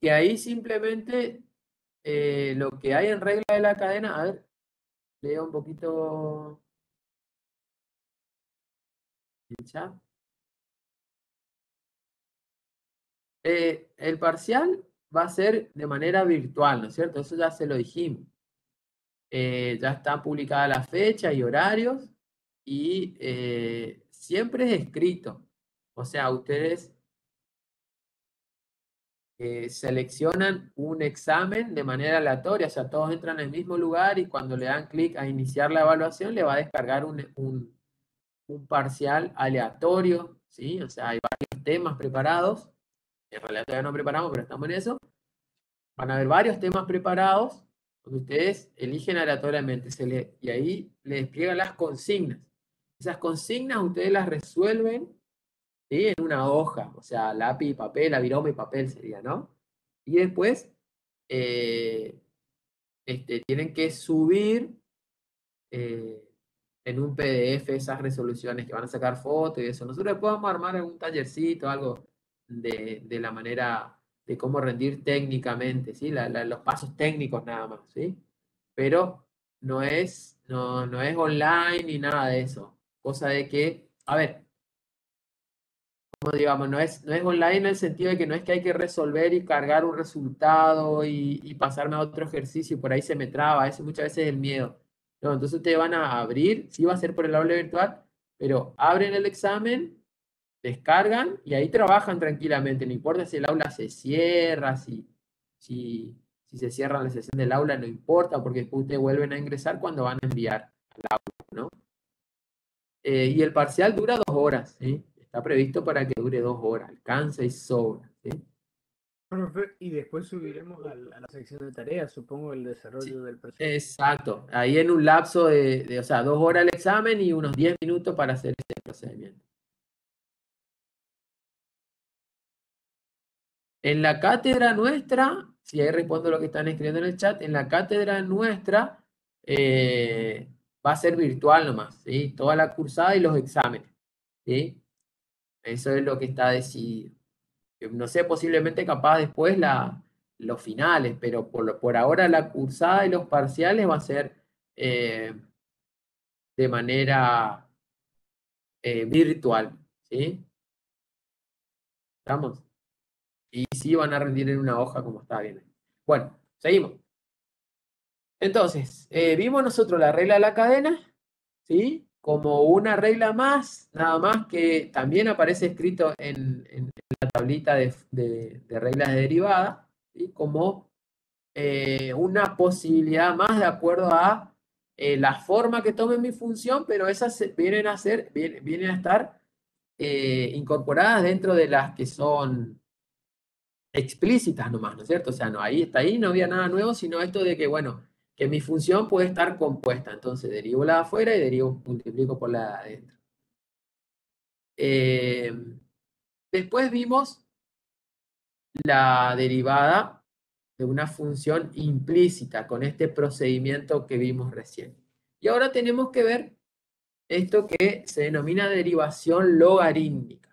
que ahí simplemente lo que hay en regla de la cadena, a ver, leo un poquito el chat. El parcial va a ser de manera virtual, ¿no es cierto? Eso ya se lo dijimos. Ya está publicada la fecha y horarios y siempre es escrito. O sea, ustedes seleccionan un examen de manera aleatoria, o sea, todos entran en el mismo lugar y cuando le dan clic a iniciar la evaluación le va a descargar un parcial aleatorio, ¿sí? O sea, hay varios temas preparados, en realidad todavía no preparamos, pero estamos en eso. Van a haber varios temas preparados donde ustedes eligen aleatoriamente y ahí le despliegan las consignas. Esas consignas ustedes las resuelven ¿sí? En una hoja, o sea, lápiz y papel, aviroma y papel sería, ¿no? Y después tienen que subir en un PDF esas resoluciones que van a sacar fotos y eso. Nosotros podemos armar algún tallercito, algo de la manera de cómo rendir técnicamente, ¿sí? Los pasos técnicos nada más, ¿sí? Pero no es online ni nada de eso. Cosa de que, a ver, como digamos, no es online en el sentido de que no es que hay que resolver y cargar un resultado y pasarme a otro ejercicio y por ahí se me traba, ese muchas veces es el miedo. No, entonces te van a abrir, sí va a ser por el aula virtual, pero abren el examen, descargan y ahí trabajan tranquilamente. No importa si el aula se cierra, si se cierra la sesión del aula, no importa, porque después ustedes vuelven a ingresar cuando van a enviar al aula, ¿no? Y el parcial dura 2 horas, ¿sí? Está previsto para que dure 2 horas, alcanza y sobra, ¿sí? Profe, y después subiremos a la sección de tareas, supongo, el desarrollo del proceso. Exacto, ahí en un lapso o sea, 2 horas el examen y unos 10 minutos para hacer este procedimiento. En la cátedra nuestra, si ahí respondo lo que están escribiendo en el chat, en la cátedra nuestra va a ser virtual nomás, ¿sí? Toda la cursada y los exámenes, ¿sí? Eso es lo que está decidido. No sé, posiblemente capaz después los finales, pero por ahora la cursada y los parciales va a ser de manera virtual, ¿sí? ¿Estamos? Y sí van a rendir en una hoja como está bien. Bueno, seguimos. Entonces, vimos nosotros la regla de la cadena, ¿sí? Como una regla más, nada más que también aparece escrito en la tablita de reglas de derivada, ¿sí? Como una posibilidad más de acuerdo a la forma que tome mi función, pero esas vienen a estar incorporadas dentro de las que son explícitas nomás, ¿no es cierto? O sea, no, ahí está ahí, no había nada nuevo, sino esto de que, bueno, que mi función puede estar compuesta. Entonces, derivo la de afuera y multiplico por la de adentro. Después vimos la derivada de una función implícita con este procedimiento que vimos recién. Y ahora tenemos que ver esto que se denomina derivación logarítmica.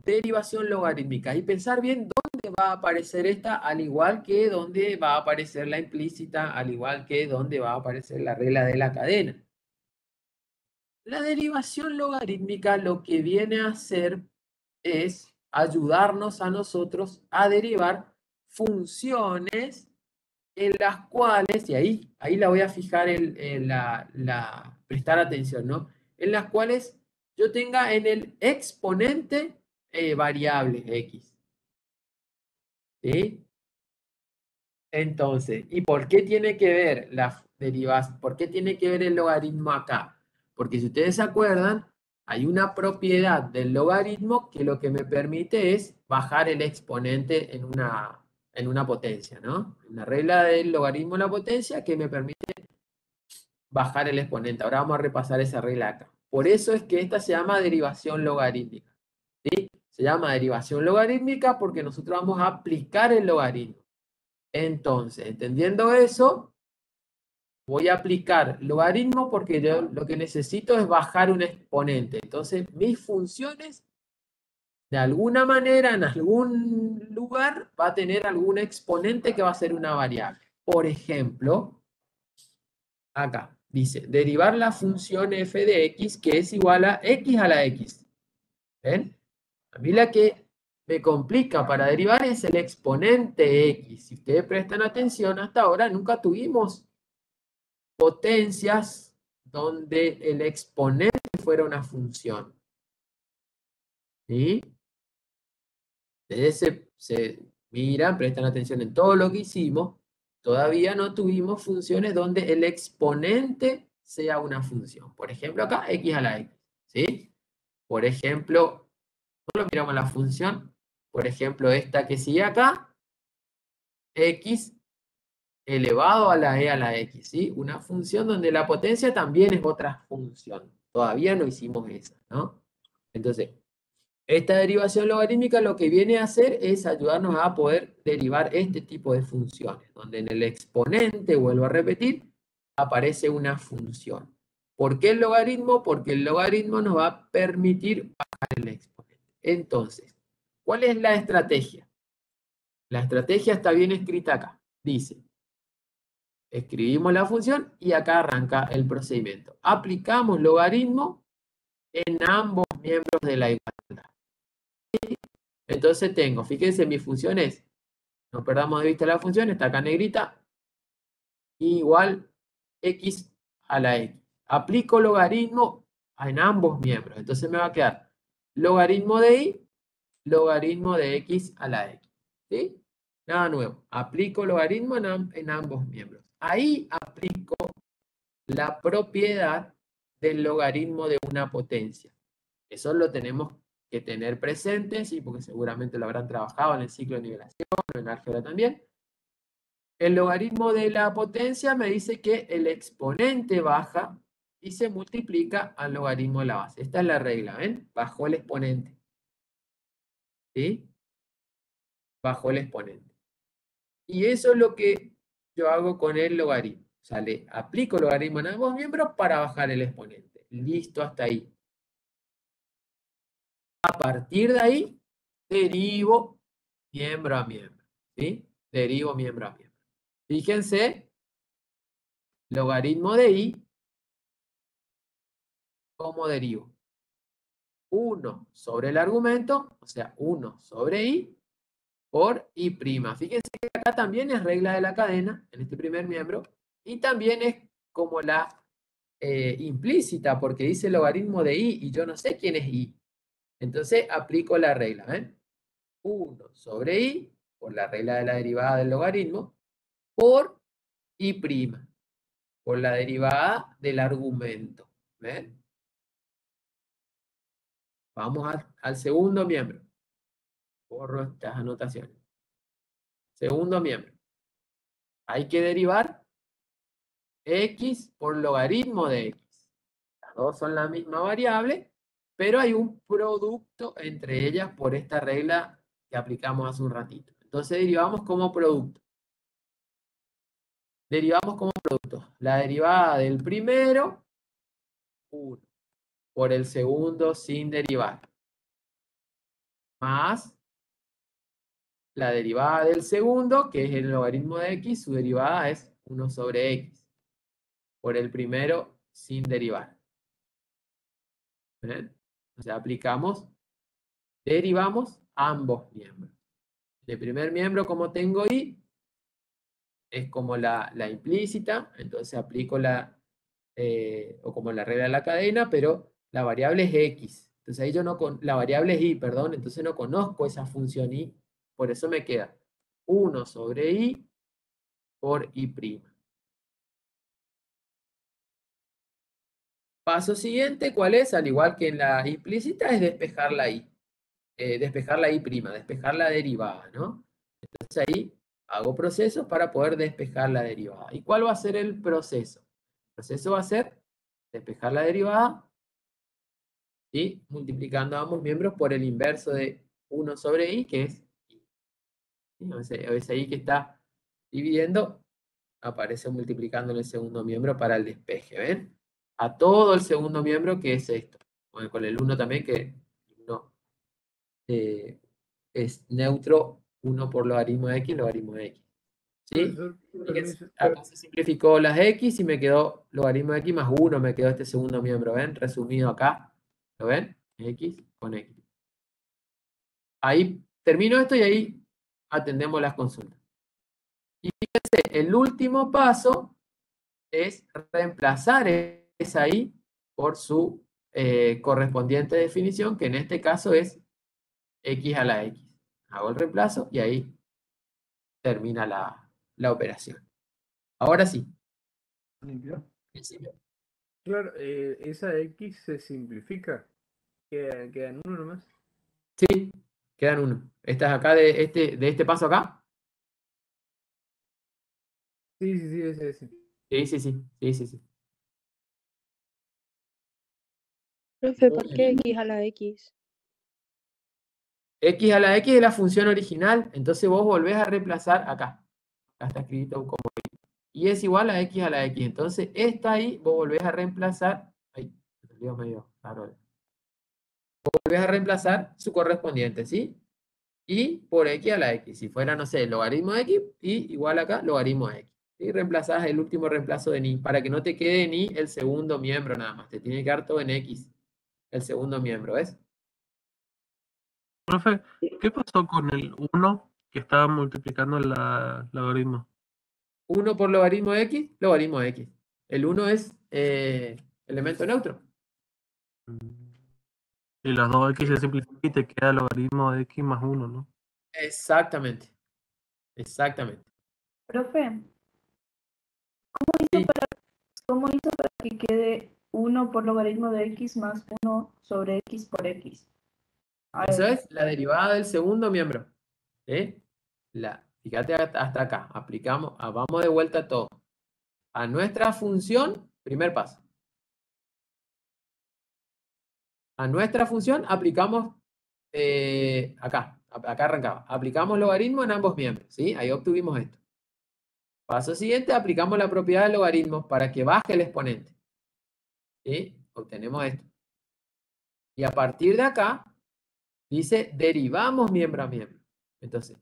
Derivación logarítmica. Y pensar bien dónde va a aparecer esta, al igual que dónde va a aparecer la implícita, al igual que dónde va a aparecer la regla de la cadena. La derivación logarítmica lo que viene a hacer es ayudarnos a nosotros a derivar funciones en las cuales, y ahí la voy a fijar prestar atención, ¿no? En las cuales yo tenga en el exponente variable x. ¿Sí? Entonces, ¿y por qué tiene que ver las derivas? ¿Por qué tiene que ver el logaritmo acá? Porque si ustedes se acuerdan, hay una propiedad del logaritmo que lo que me permite es bajar el exponente en una potencia, ¿no? Una regla del logaritmo en la potencia que me permite bajar el exponente. Ahora vamos a repasar esa regla acá. Por eso es que esta se llama derivación logarítmica. ¿Sí? Se llama derivación logarítmica porque nosotros vamos a aplicar el logaritmo. Entonces, entendiendo eso, voy a aplicar logaritmo porque yo lo que necesito es bajar un exponente. Entonces, mis funciones, de alguna manera, en algún lugar, va a tener algún exponente que va a ser una variable. Por ejemplo, acá dice, derivar la función f de x, que es igual a x a la x. ¿Ven? A mí la que me complica para derivar es el exponente x. Si ustedes prestan atención, hasta ahora nunca tuvimos potencias donde el exponente fuera una función. ¿Sí? Ustedes se miran, prestan atención en todo lo que hicimos. Todavía no tuvimos funciones donde el exponente sea una función. Por ejemplo, acá x a la x. ¿Sí? Por ejemplo, solo miramos la función. Por ejemplo, esta que sigue acá, x elevado a la e a la x, ¿sí? Una función donde la potencia también es otra función. Todavía no hicimos esa, ¿no? Entonces, esta derivación logarítmica lo que viene a hacer es ayudarnos a poder derivar este tipo de funciones, donde en el exponente, vuelvo a repetir, aparece una función. ¿Por qué el logaritmo? Porque el logaritmo nos va a permitir bajar el exponente. Entonces, ¿cuál es la estrategia? La estrategia está bien escrita acá. Dice, escribimos la función y acá arranca el procedimiento. Aplicamos logaritmo en ambos miembros de la igualdad. Entonces tengo, fíjense, mi función es, no perdamos de vista la función, está acá negrita, igual x a la x. Aplico logaritmo en ambos miembros. Entonces me va a quedar logaritmo de y, logaritmo de x a la x. ¿Sí? Nada nuevo. Aplico logaritmo en ambos miembros. Ahí aplico la propiedad del logaritmo de una potencia. Eso lo tenemos que tener presente, ¿sí? Porque seguramente lo habrán trabajado en el ciclo de nivelación o en álgebra también. El logaritmo de la potencia me dice que el exponente baja y se multiplica al logaritmo de la base. Esta es la regla, ¿ven? Bajó el exponente. ¿Sí? Bajó el exponente. Y eso es lo que yo hago con el logaritmo. O sea, le aplico logaritmo en ambos miembros para bajar el exponente. Listo, hasta ahí. A partir de ahí, derivo miembro a miembro. ¿Sí? Derivo miembro a miembro. Fíjense, logaritmo de y, ¿cómo derivo? 1 sobre el argumento, o sea, 1 sobre i, por i'. Fíjense que acá también es regla de la cadena, en este primer miembro, y también es como la implícita, porque dice logaritmo de i, y yo no sé quién es i. Entonces aplico la regla, ¿ven? 1 sobre i, por la regla de la derivada del logaritmo, por i', por la derivada del argumento. ¿Ven? Vamos al segundo miembro. Borro estas anotaciones. Segundo miembro. Hay que derivar x por logaritmo de x. Las dos son la misma variable, pero hay un producto entre ellas por esta regla que aplicamos hace un ratito. Entonces derivamos como producto. Derivamos como producto. La derivada del primero, 1, por el segundo sin derivar. Más la derivada del segundo, que es el logaritmo de x, su derivada es 1 sobre x. Por el primero sin derivar. ¿Ven? O sea, derivamos ambos miembros. El primer miembro, como tengo i, es como la implícita, entonces aplico o como la regla de la cadena, pero la variable es x. Entonces ahí la variable es y, perdón, entonces no conozco esa función y, por eso me queda 1 sobre i por i'. Paso siguiente, ¿cuál es? Al igual que en la implícita, es despejar la i. Despejar la i', despejar la derivada, ¿no? Entonces ahí hago procesos para poder despejar la derivada. ¿Y cuál va a ser el proceso? El proceso va a ser despejar la derivada y multiplicando ambos miembros por el inverso de 1 sobre i, que es i. Ese i que está dividiendo aparece multiplicando en el segundo miembro para el despeje, ¿ven? A todo el segundo miembro, que es esto. Bueno, con el 1 también, que no, es neutro, 1 por logaritmo de x, logaritmo de x. ¿Sí? Profesor, Fíjense, permiso. acá se simplificó las x y me quedó logaritmo de x más 1, me quedó este segundo miembro, ¿ven? Resumido acá, ¿lo ven? X con x. Ahí termino esto y ahí atendemos las consultas. Y fíjense, el último paso es reemplazar esa i por su correspondiente definición, que en este caso es x a la x. Hago el reemplazo y ahí termina la operación. Ahora sí. Claro, esa X se simplifica. Quedan uno nomás. Sí, quedan uno. ¿Estás acá de este paso acá? Sí, sí, sí, ese. Sí, sí, sí. Sí, sí, sí. Profe, ¿por Muy qué bien. x a la x? X a la X es la función original, entonces vos volvés a reemplazar acá. Acá está escrito como y es igual a X a la X. Entonces, esta ahí, vos volvés a reemplazar. Ay, me salió medio raro. Vos volvés a reemplazar su correspondiente, ¿sí? Y por X a la X. Si fuera, no sé, logaritmo de X, y igual acá, logaritmo de X. Y reemplazás el último reemplazo de ni, para que no te quede ni el segundo miembro nada más. Te tiene que dar todo en X, el segundo miembro, ¿ves? Profe, ¿qué pasó con el 1 que estaba multiplicando el logaritmo? 1 por logaritmo de X, logaritmo de X. El 1 es elemento neutro. Y las dos x se simplifican y te queda el logaritmo de x más 1, ¿no? Exactamente. Exactamente. Profe, Sí, ¿cómo hizo para que quede 1 por logaritmo de x más 1 sobre x por x? A eso ver, es la derivada del segundo miembro. ¿Sí? Fíjate hasta acá. Aplicamos, vamos de vuelta a todo. A nuestra función, primer paso. A nuestra función aplicamos, acá arrancaba. Aplicamos logaritmo en ambos miembros. ¿Sí? Ahí obtuvimos esto. Paso siguiente, aplicamos la propiedad del logaritmo para que baje el exponente. ¿Sí? Obtenemos esto. Y a partir de acá, dice derivamos miembro a miembro. Entonces,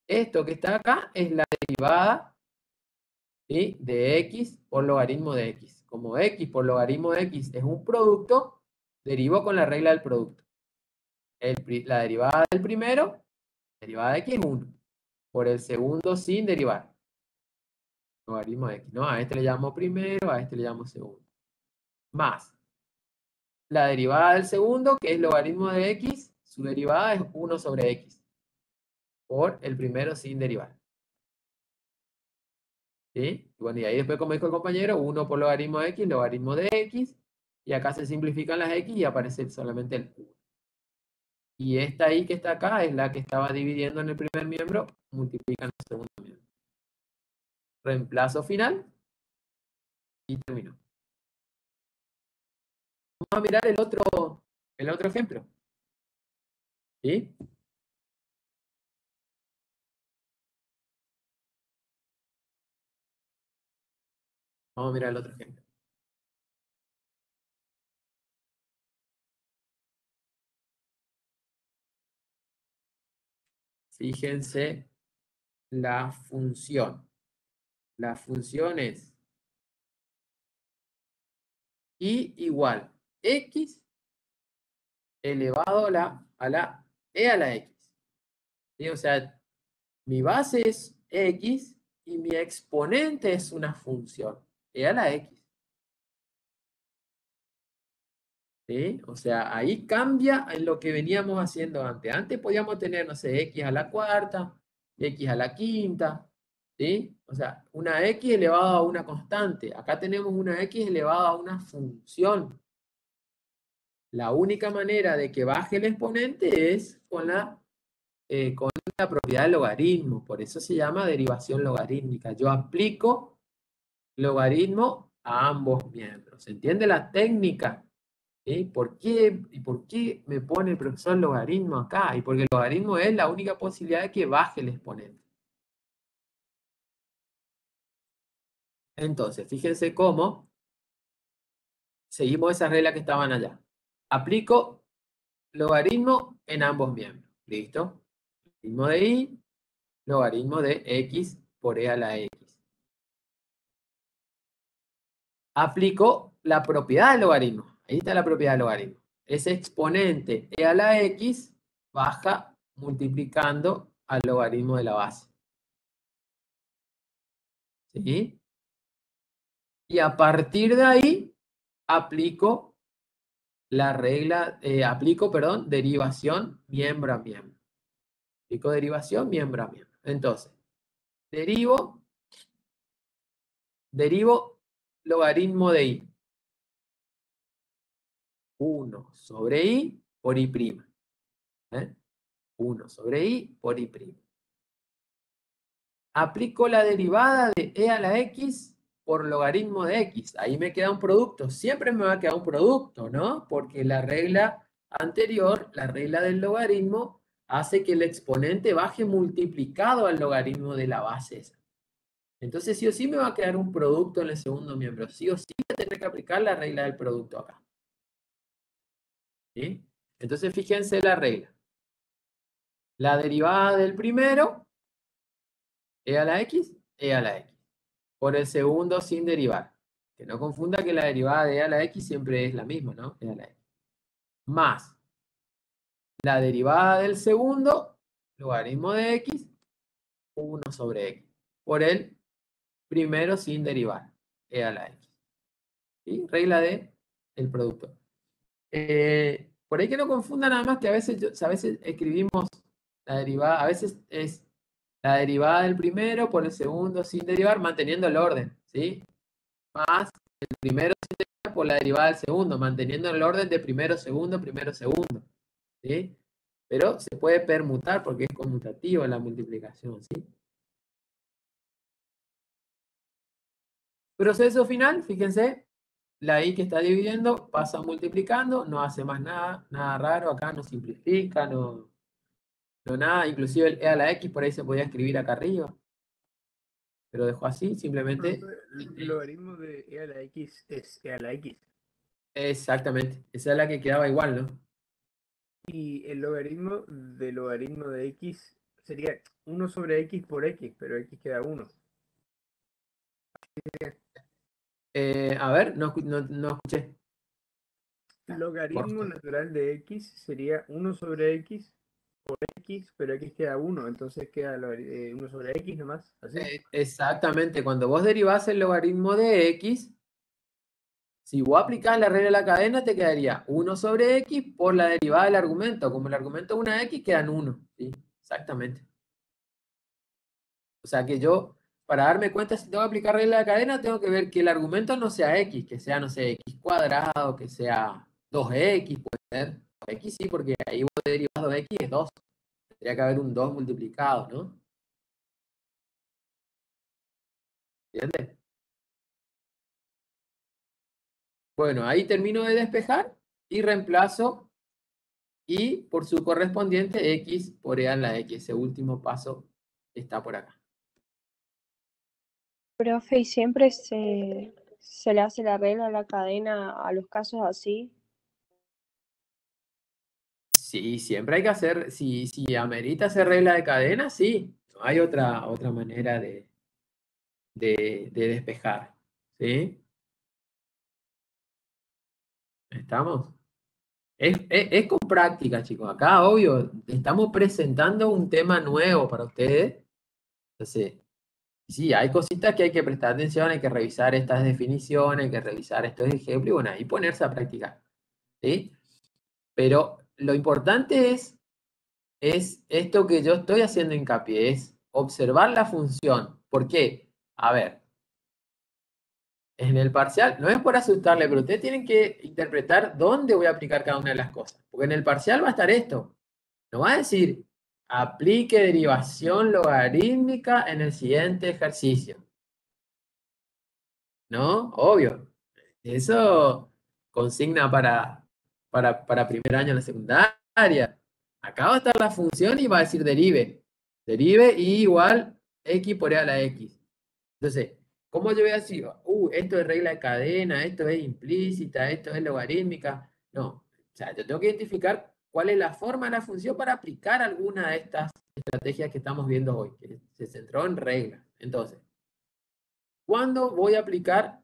esto que está acá es la derivada, ¿sí?, de x por logaritmo de x. Como x por logaritmo de x es un producto, derivo con la regla del producto. La derivada del primero, derivada de x es 1. Por el segundo sin derivar. Logaritmo de x. ¿No? A este le llamo primero, a este le llamo segundo. Más la derivada del segundo, que es logaritmo de x, su derivada es 1 sobre x. Por el primero sin derivar. ¿Sí? Bueno, y ahí después, como dijo el compañero, 1 por logaritmo de x, logaritmo de x, y acá se simplifican las x y aparece solamente el 1. Y esta y que está acá es la que estaba dividiendo en el primer miembro, multiplica en el segundo miembro. Reemplazo final y terminó. Vamos a mirar el otro ejemplo. ¿Sí? Vamos a mirar el otro ejemplo. Fíjense la función. La función es y igual x elevado a la e a la x. ¿Sí? O sea, mi base es x y mi exponente es una función, e a la x. ¿Sí? O sea, ahí cambia en lo que veníamos haciendo antes. Antes podíamos tener, no sé, x a la cuarta, x a la quinta, ¿sí? O sea, una x elevada a una constante. Acá tenemos una x elevada a una función. La única manera de que baje el exponente es con la propiedad del logaritmo. Por eso se llama derivación logarítmica. Yo aplico logaritmo a ambos miembros. ¿Se entiende la técnica? ¿Sí? ¿Por qué me pone el profesor logaritmo acá? Y porque el logaritmo es la única posibilidad de que baje el exponente. Entonces, fíjense cómo seguimos esa regla que estaban allá. Aplico logaritmo en ambos miembros. ¿Listo? Logaritmo de y, logaritmo de x por e a la x. Aplico la propiedad del logaritmo. Ahí está la propiedad del logaritmo. Ese exponente e a la x baja multiplicando al logaritmo de la base. ¿Sí? Y a partir de ahí aplico la regla, perdón, derivación miembro a miembro. Aplico derivación miembro a miembro. Entonces, derivo logaritmo de y. 1 sobre y por y'. 1 sobre y por y'. Aplico la derivada de e a la x por logaritmo de x. Ahí me queda un producto. Siempre me va a quedar un producto, ¿no? Porque la regla anterior, la regla del logaritmo, hace que el exponente baje multiplicado al logaritmo de la base esa. Entonces, sí o sí me va a quedar un producto en el segundo miembro. Sí o sí voy a tener que aplicar la regla del producto acá. ¿Sí? Entonces, fíjense la regla. La derivada del primero, e a la x, e a la x. Por el segundo sin derivar. Que no confunda que la derivada de e a la x siempre es la misma, ¿no? E a la x. Más la derivada del segundo, logaritmo de x, 1 sobre x. Por el primero sin derivar, e a la x. ¿Sí? Regla de el producto. Por ahí que no confunda nada más que a veces escribimos la derivada, a veces es la derivada del primero por el segundo sin derivar, manteniendo el orden, ¿sí? Más el primero sin derivar por la derivada del segundo, manteniendo el orden de primero, segundo, ¿sí? Pero se puede permutar porque es conmutativa la multiplicación, ¿sí? Proceso final, fíjense, la i que está dividiendo pasa multiplicando, no hace más nada raro, acá no simplifica, no nada, inclusive el e a la x por ahí se podía escribir acá arriba, pero dejó así, simplemente. El logaritmo de e a la x es e a la x. Exactamente, esa es la que quedaba igual, ¿no? Y el logaritmo de x sería 1 sobre x por x, pero x queda 1. A ver, no escuché. Logaritmo natural de x sería 1 sobre x por x, pero x queda 1, entonces queda 1 sobre x nomás, así. Exactamente, cuando vos derivás el logaritmo de x, si vos aplicás la regla de la cadena, te quedaría 1 sobre x por la derivada del argumento. Como el argumento es una x, quedan 1. ¿Sí? Exactamente. O sea que yo, para darme cuenta si tengo que aplicar regla de cadena, tengo que ver que el argumento no sea x, que sea, no sé, x cuadrado, que sea 2x, puede ser. X sí, porque ahí vos derivás 2x es 2. Tendría que haber un 2 multiplicado, ¿no? ¿Entiendes? Bueno, ahí termino de despejar y reemplazo y por su correspondiente x por e a la x. Ese último paso está por acá. Profe, ¿y siempre se le hace la regla a la cadena a los casos así? Sí, siempre hay que hacer, si amerita hacer regla de cadena, sí. No hay otra manera de despejar. ¿Sí? ¿Estamos? Es con práctica, chicos. Acá, obvio, estamos presentando un tema nuevo para ustedes. Entonces, sí, hay cositas que hay que prestar atención, hay que revisar estas definiciones, hay que revisar estos ejemplos y bueno, ahí ponerse a practicar. ¿Sí? Pero lo importante es esto que yo estoy haciendo hincapié, es observar la función. ¿Por qué? A ver, en el parcial, no es por asustarle, pero ustedes tienen que interpretar dónde voy a aplicar cada una de las cosas. Porque en el parcial va a estar esto. No va a decir, aplique derivación logarítmica en el siguiente ejercicio. ¿No? Obvio. Eso consigna para primer año en la secundaria. Acá va a estar la función y va a decir derive. Derive y igual x por e a la x. Entonces, ¿cómo yo voy a decir? Esto es regla de cadena, esto es implícita, esto es logarítmica. No. O sea, yo tengo que identificar cuál es la forma de la función para aplicar alguna de estas estrategias que estamos viendo hoy, que se centró en reglas. Entonces, ¿cuándo voy a aplicar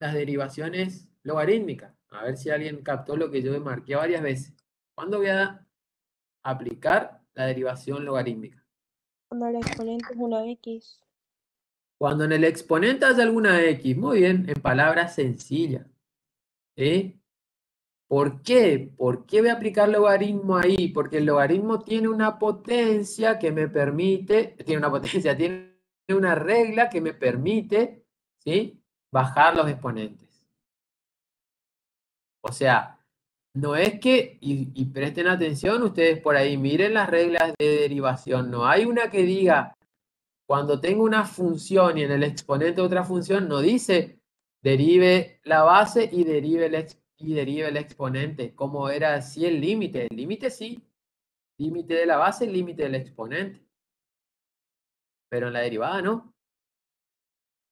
las derivaciones logarítmicas? A ver si alguien captó lo que yo marqué varias veces. ¿Cuándo voy a aplicar la derivación logarítmica? Cuando el exponente es una x. Cuando en el exponente haya alguna x. Muy bien, en palabras sencillas. ¿Sí? ¿Por qué? ¿Por qué voy a aplicar logaritmo ahí? Porque el logaritmo tiene una potencia que me permite, tiene una regla que me permite, ¿sí?, bajar los exponentes. O sea, no es que, y presten atención ustedes por ahí, miren las reglas de derivación, no hay una que diga Cuando tengo una función y en el exponente otra función, no dice derive la base y derive el exponente, como era así el límite. El límite sí, límite de la base, límite del exponente. Pero en la derivada no.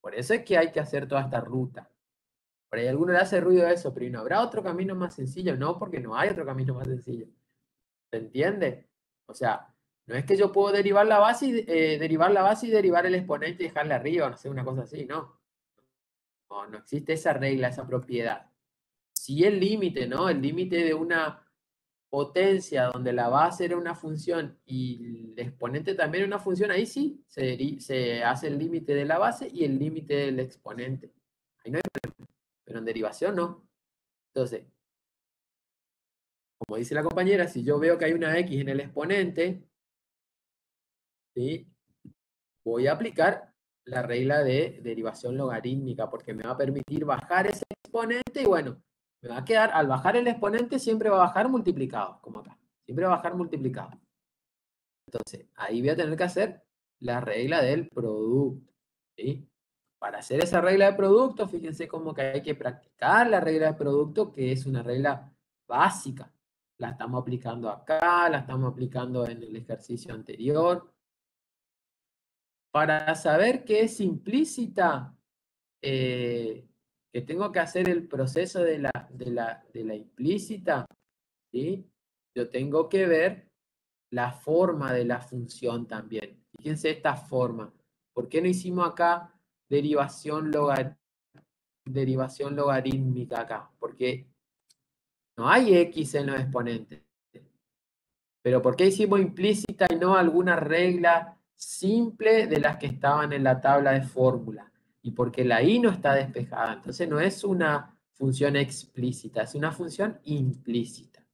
Por eso es que hay que hacer toda esta ruta. Por ahí a alguno le hace ruido eso, pero ¿no habrá otro camino más sencillo? No, porque no hay otro camino más sencillo. ¿Se entiende? O sea, no es que yo puedo derivar la base y derivar el exponente y dejarle arriba, no sé, una cosa así, no. No existe esa regla, esa propiedad. Si el límite, ¿no? El límite de una potencia donde la base era una función y el exponente también era una función, ahí sí se hace el límite de la base y el límite del exponente. Ahí no hay problema, pero en derivación no. Entonces, como dice la compañera, si yo veo que hay una X en el exponente, ¿sí? Voy a aplicar la regla de derivación logarítmica porque me va a permitir bajar ese exponente y bueno, me va a quedar, al bajar el exponente siempre va a bajar multiplicado, como acá. Siempre va a bajar multiplicado. Entonces, ahí voy a tener que hacer la regla del producto, ¿sí? Para hacer esa regla de producto, fíjense cómo que hay que practicar la regla de producto, que es una regla básica. La estamos aplicando acá, la estamos aplicando en el ejercicio anterior. Para saber que es implícita, que tengo que hacer el proceso de la implícita, ¿sí? Yo tengo que ver la forma de la función también. Fíjense esta forma. ¿Por qué no hicimos acá derivación logarítmica acá? Porque no hay X en los exponentes. Pero ¿por qué hicimos implícita y no alguna regla simple de las que estaban en la tabla de fórmula? Y porque la I no está despejada. Entonces no es una función explícita, es una función implícita.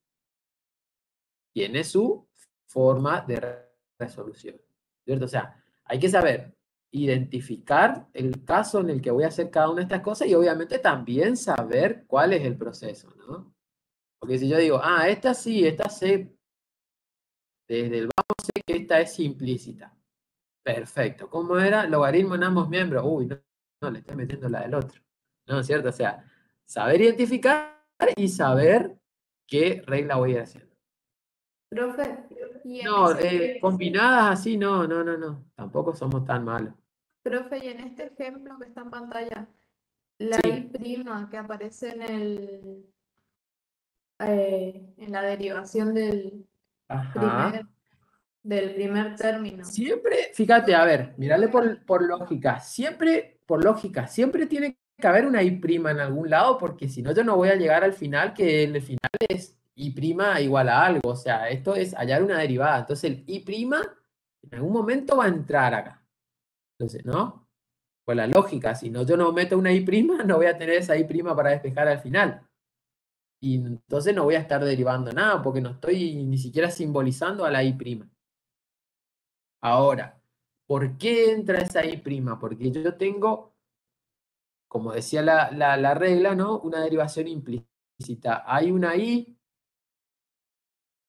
Tiene su forma de resolución, ¿cierto? O sea, hay que saber identificar el caso en el que voy a hacer cada una de estas cosas y obviamente también saber cuál es el proceso, ¿no? Porque si yo digo, esta sí, esta sé, desde el vamos sé que esta es implícita. Perfecto. ¿Cómo era? Logaritmo en ambos miembros. Uy, no, le estoy metiendo la del otro. ¿No es cierto? O sea, saber identificar y saber qué regla voy a ir haciendo. Profe, y en No, ese, combinadas así, no. Tampoco somos tan malos. profe, y en este ejemplo que está en pantalla, la Sí. I' que aparece en la derivación Ajá. del primer término. Siempre, fíjate, a ver, mirale por lógica. Siempre, por lógica, siempre tiene que haber una I' en algún lado, porque si no, yo no voy a llegar al final, que en el final es I' igual a algo. O sea, esto es hallar una derivada. Entonces, el I' en algún momento va a entrar acá. Entonces, ¿no? Pues la lógica, si no, yo no meto una I', no voy a tener esa I' para despejar al final. Y entonces no voy a estar derivando nada, porque no estoy ni siquiera simbolizando a la I'. Ahora, ¿por qué entra esa I'? Porque yo tengo, como decía la regla, ¿no? Una derivación implícita. Hay una I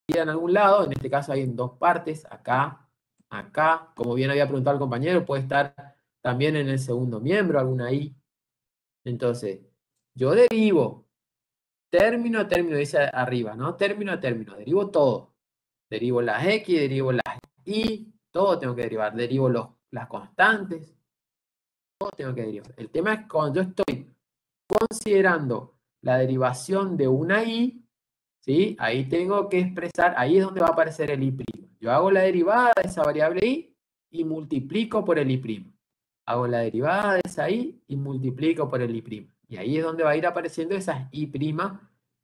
en algún lado, en este caso hay en dos partes, acá, acá. Como bien había preguntado el compañero, puede estar también en el segundo miembro alguna I. Entonces, yo derivo término a término, dice arriba, ¿no? Término a término, derivo todo. Derivo las X, derivo las Y, todo tengo que derivar. Derivo las constantes, todo tengo que derivar. El tema es cuando yo estoy considerando la derivación de una Y, ¿sí? Ahí tengo que expresar, ahí es donde va a aparecer el I'. Yo hago la derivada de esa variable Y y multiplico por el I'. Hago la derivada de esa I y multiplico por el I'. Y ahí es donde va a ir apareciendo esas I'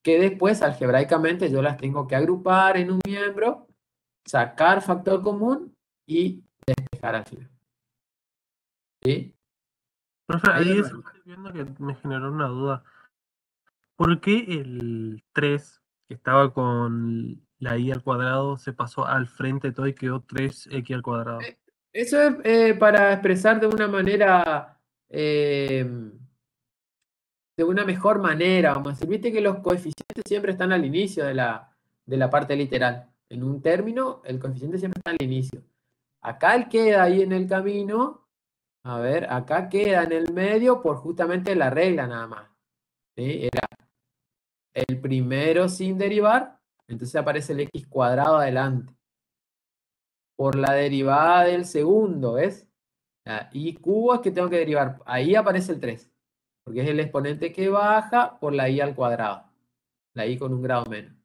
que después algebraicamente yo las tengo que agrupar en un miembro, sacar factor común y despejar al final. ¿Sí? Profe, Ahí ahí de eso nuevo. estoy viendo que me generó una duda. ¿Por qué el 3, que estaba con la I al cuadrado, se pasó al frente todo y quedó 3x al cuadrado? Eso es para expresar de una manera, de una mejor manera, vamos a decir. Viste que los coeficientes siempre están al inicio de la parte literal. En un término, el coeficiente siempre está al inicio. Acá él queda ahí en el camino. A ver, acá queda en el medio por justamente la regla nada más. ¿Sí? Era el primero sin derivar, entonces aparece el x cuadrado adelante. Por la derivada del segundo, ¿ves? Y cubo es que tengo que derivar. Ahí aparece el 3, porque es el exponente que baja por la y al cuadrado. La y con un grado menos.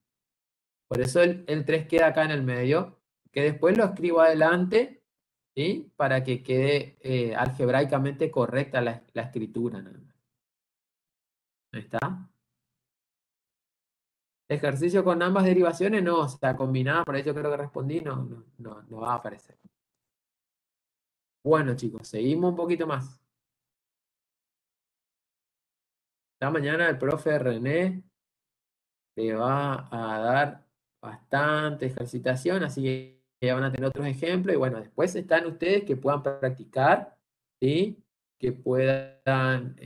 Por eso el 3 queda acá en el medio, que después lo escribo adelante, ¿sí? Para que quede algebraicamente correcta la escritura. Nada más. Ahí está. Ejercicio con ambas derivaciones, no, o sea, combinada, por ahí yo creo que respondí, no va a aparecer. Bueno, chicos, seguimos un poquito más. Esta mañana el profe René le va a dar bastante ejercitación, así que ya van a tener otros ejemplos. Y bueno, después están ustedes que puedan practicar, ¿sí? Que puedan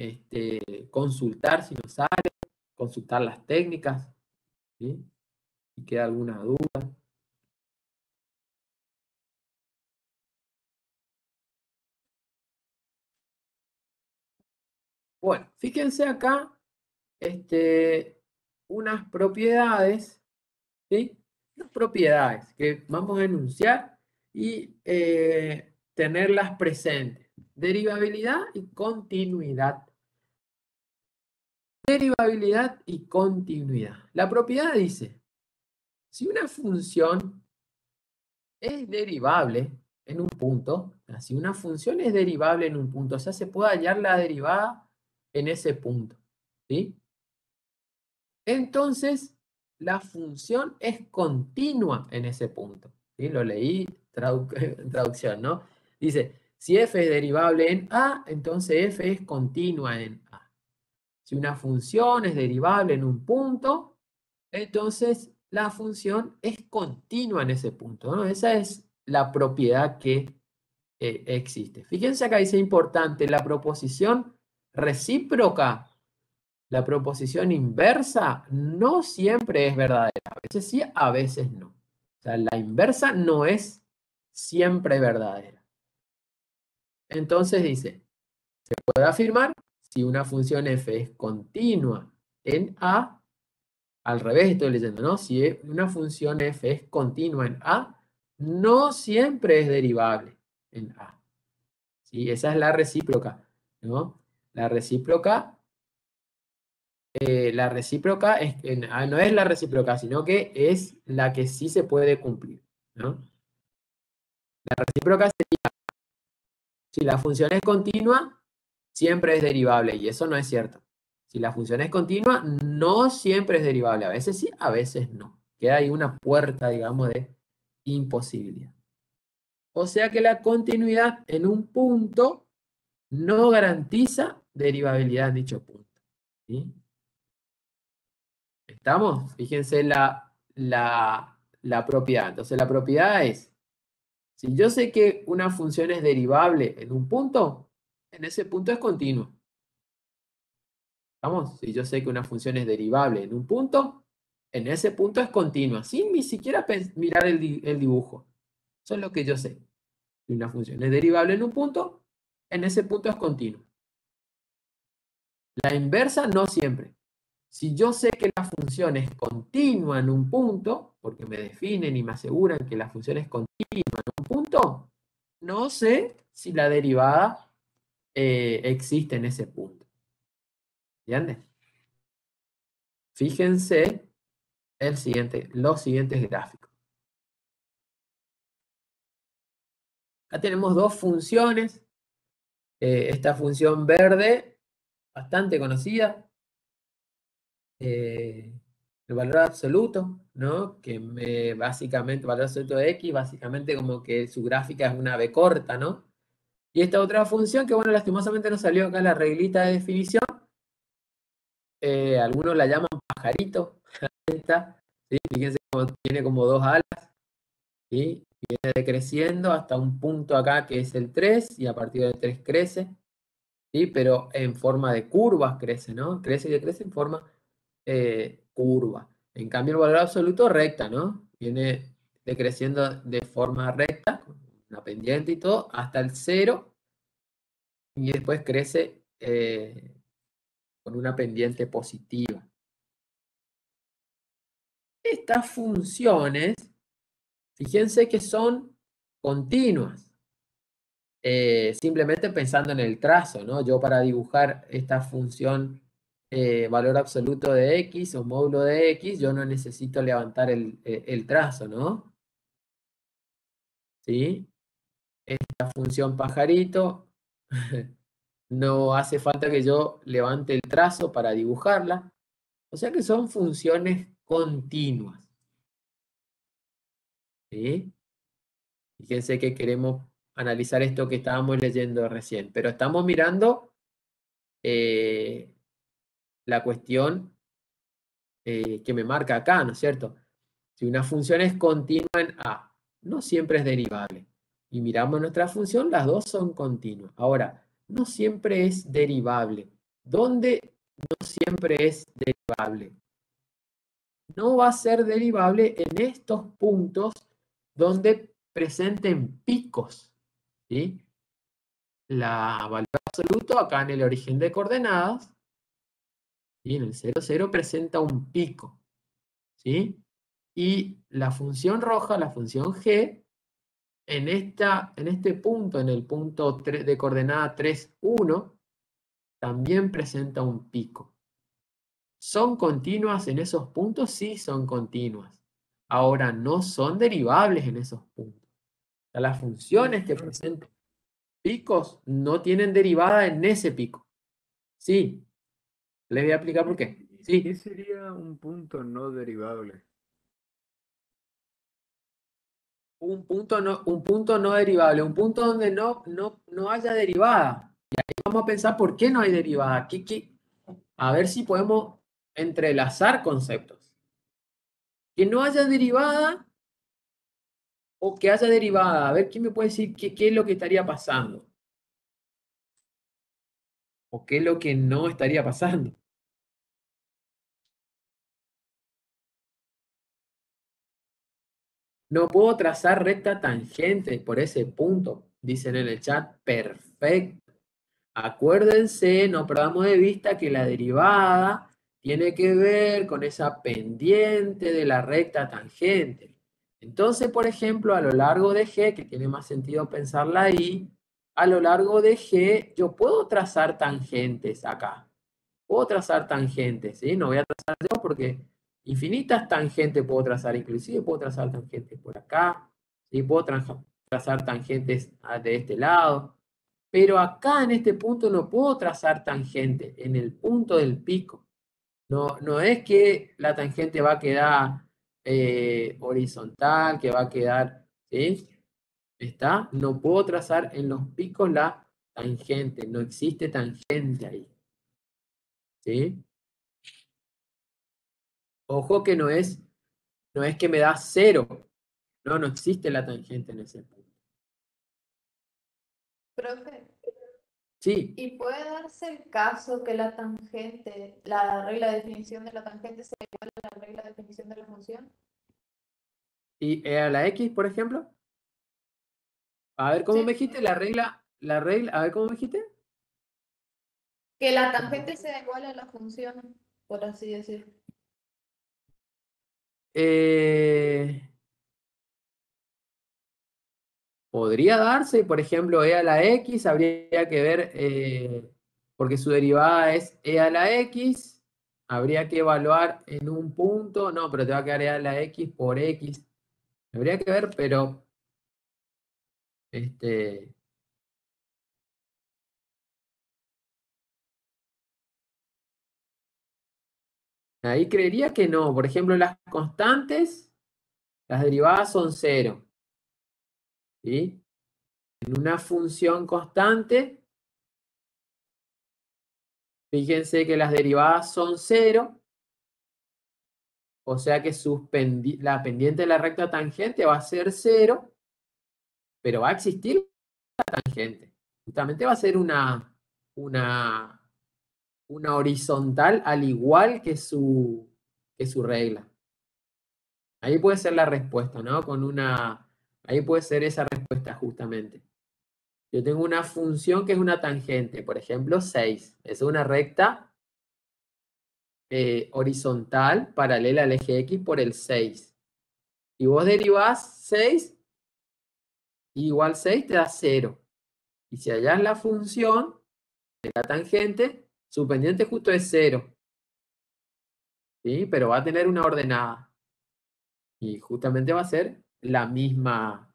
consultar si no sale, consultar las técnicas, ¿sí? Si queda alguna duda. Bueno, fíjense acá unas propiedades, ¿sí? Unas propiedades que vamos a enunciar y tenerlas presentes. Derivabilidad y continuidad. Derivabilidad y continuidad. La propiedad dice, si una función es derivable en un punto, si una función es derivable en un punto, o sea, se puede hallar la derivada en ese punto, ¿sí? Entonces, la función es continua en ese punto, ¿sí? Lo leí en traducción, ¿no? Dice, si f es derivable en A, entonces f es continua en A. Si una función es derivable en un punto, entonces la función es continua en ese punto, ¿no? Esa es la propiedad que existe. Fíjense acá dice importante, la proposición recíproca, la proposición inversa no siempre es verdadera. A veces sí, a veces no. O sea, la inversa no es siempre verdadera. Entonces dice, se puede afirmar si una función f es continua en A, al revés estoy leyendo, ¿no? Si una función f es continua en A, no siempre es derivable en A. ¿Sí? Esa es la recíproca, ¿no? La recíproca es, no es la recíproca, sino que es la que sí se puede cumplir, ¿no? La recíproca sería, si la función es continua, siempre es derivable, y eso no es cierto. Si la función es continua, no siempre es derivable. A veces sí, a veces no. Queda ahí una puerta, digamos, de imposibilidad. O sea que la continuidad en un punto no garantiza derivabilidad en dicho punto. ¿Sí? ¿Estamos? Fíjense la propiedad. Entonces la propiedad es, si yo sé que una función es derivable en un punto, en ese punto es continuo. ¿Estamos? Si yo sé que una función es derivable en un punto, en ese punto es continua, sin ni siquiera mirar el dibujo. Eso es lo que yo sé. Si una función es derivable en un punto, en ese punto es continuo. La inversa no siempre. Si yo sé que la función es continua en un punto, porque me definen y me aseguran que la función es continua en un punto, no sé si la derivada existe en ese punto. ¿Entiendes? Fíjense los siguientes gráficos. Acá tenemos dos funciones. Esta función verde, bastante conocida. El valor absoluto, ¿no? Que básicamente, valor absoluto de x, básicamente como que su gráfica es una b corta, ¿no? Y esta otra función que, bueno, lastimosamente nos salió acá la reglita de definición. Algunos la llaman pajarito. Esta, ¿sí? Fíjense cómo tiene como dos alas, ¿sí? Viene decreciendo hasta un punto acá que es el 3, y a partir del 3 crece, ¿sí? Pero en forma de curvas crece, ¿no? Crece y decrece en forma curva. En cambio, el valor absoluto recta, ¿no? Viene decreciendo de forma recta, una pendiente y todo, hasta el 0, y después crece con una pendiente positiva. Estas funciones, fíjense que son continuas. Simplemente pensando en el trazo, ¿no? Yo para dibujar esta función valor absoluto de x o módulo de x, yo no necesito levantar el trazo, ¿no? ¿Sí? Esta función pajarito, no hace falta que yo levante el trazo para dibujarla. O sea que son funciones continuas. ¿Sí? Fíjense que queremos analizar esto que estábamos leyendo recién, pero estamos mirando la cuestión que me marca acá, ¿no es cierto? Si una función es continua en A, no siempre es derivable. Y miramos nuestra función, las dos son continuas. Ahora, no siempre es derivable. ¿Dónde no siempre es derivable? No va a ser derivable en estos puntos donde presenten picos, ¿sí? La valor absoluto acá en el origen de coordenadas, y en el 0, 0 presenta un pico, ¿sí? Y la función roja, la función g, en este punto, en el punto de coordenada 3, 1, también presenta un pico. ¿Son continuas en esos puntos? Sí, son continuas. Ahora, no son derivables en esos puntos. O sea, las funciones que presentan picos no tienen derivada en ese pico. Sí. Le voy a explicar por qué. Sí. ¿Qué sería un punto no derivable? Un punto no derivable, un punto donde no haya derivada. Y ahí vamos a pensar por qué no hay derivada. A ver si podemos entrelazar conceptos. Que no haya derivada o que haya derivada. A ver, ¿quién me puede decir qué es lo que estaría pasando? ¿O qué es lo que no estaría pasando? No puedo trazar recta tangente por ese punto, dicen en el chat. Perfecto. Acuérdense, no perdamos de vista que la derivada tiene que ver con esa pendiente de la recta tangente. Entonces, por ejemplo, a lo largo de G, que tiene más sentido pensarla ahí, a lo largo de G yo puedo trazar tangentes acá. Puedo trazar tangentes, ¿sí? No voy a trazar yo porque infinitas tangentes puedo trazar, inclusive puedo trazar tangentes por acá, ¿sí? Puedo trazar tangentes de este lado. Pero acá en este punto no puedo trazar tangente, en el punto del pico. No es que la tangente va a quedar horizontal, que va a quedar, ¿sí? ¿Está? No puedo trazar en los picos la tangente, no existe tangente ahí. ¿Sí? Ojo que no es que me da 0. No existe la tangente en ese punto. Profe, Sí. ¿y puede darse el caso que la tangente, la regla de definición de la tangente sea igual a la regla de definición de la función? ¿Y a la X, por ejemplo? A ver, ¿cómo Sí. me dijiste? La regla, a ver, ¿cómo me dijiste? Que la tangente sea igual a la función, por así decirlo. Podría darse, por ejemplo, e a la x, habría que ver, porque su derivada es e a la x, habría que evaluar en un punto, no, pero te va a quedar e a la x por x. Habría que ver, pero ahí creería que no. Por ejemplo, las constantes, las derivadas son 0. ¿Sí? En una función constante, fíjense que las derivadas son 0, o sea que la pendiente de la recta tangente va a ser 0, pero va a existir la tangente. Justamente va a ser una horizontal al igual que su regla. Ahí puede ser la respuesta, ¿no? Ahí puede ser esa respuesta. justamente. Yo tengo una función que es una tangente, por ejemplo, 6. Es una recta horizontal paralela al eje X por el 6. Y vos derivás 6 igual 6 te da 0. Y si hallás la función de la tangente, su pendiente justo es 0. ¿Sí? Pero va a tener una ordenada. Y justamente va a ser la misma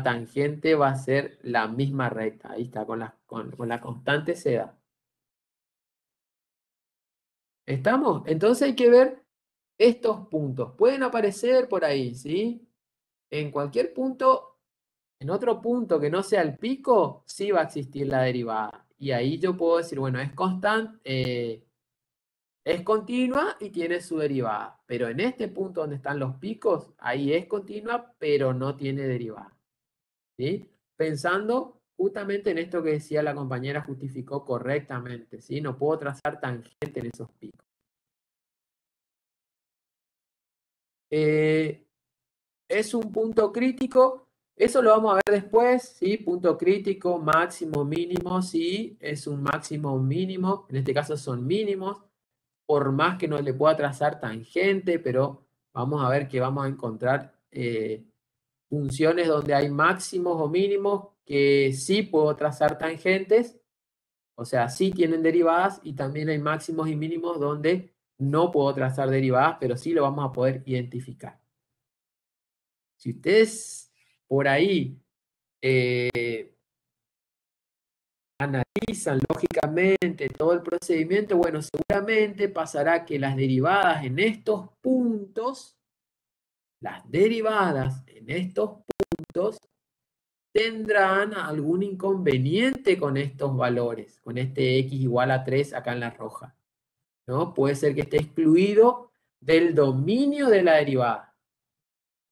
tangente, va a ser la misma recta. Ahí está, con la constante se da. ¿Estamos? Entonces hay que ver estos puntos. Pueden aparecer por ahí, ¿sí? En cualquier punto, en otro punto que no sea el pico, sí va a existir la derivada. Y ahí yo puedo decir, bueno, es constante, es continua y tiene su derivada. Pero en este punto donde están los picos, ahí es continua, pero no tiene derivada. ¿Sí? Pensando justamente en esto que decía la compañera, justificó correctamente, ¿sí? No puedo trazar tangente en esos picos. Es un punto crítico, eso lo vamos a ver después, ¿sí? Punto crítico, máximo, mínimo, sí, es un máximo o un mínimo, en este caso son mínimos, por más que no le pueda trazar tangente, pero vamos a ver que vamos a encontrar funciones donde hay máximos o mínimos que sí puedo trazar tangentes, o sea, sí tienen derivadas, y también hay máximos y mínimos donde no puedo trazar derivadas, pero sí lo vamos a poder identificar. Si ustedes por ahí analizan lógicamente todo el procedimiento, bueno, seguramente pasará que las derivadas en estos puntos, tendrán algún inconveniente con estos valores, con este x igual a 3 acá en la roja, ¿no? Puede ser que esté excluido del dominio de la derivada.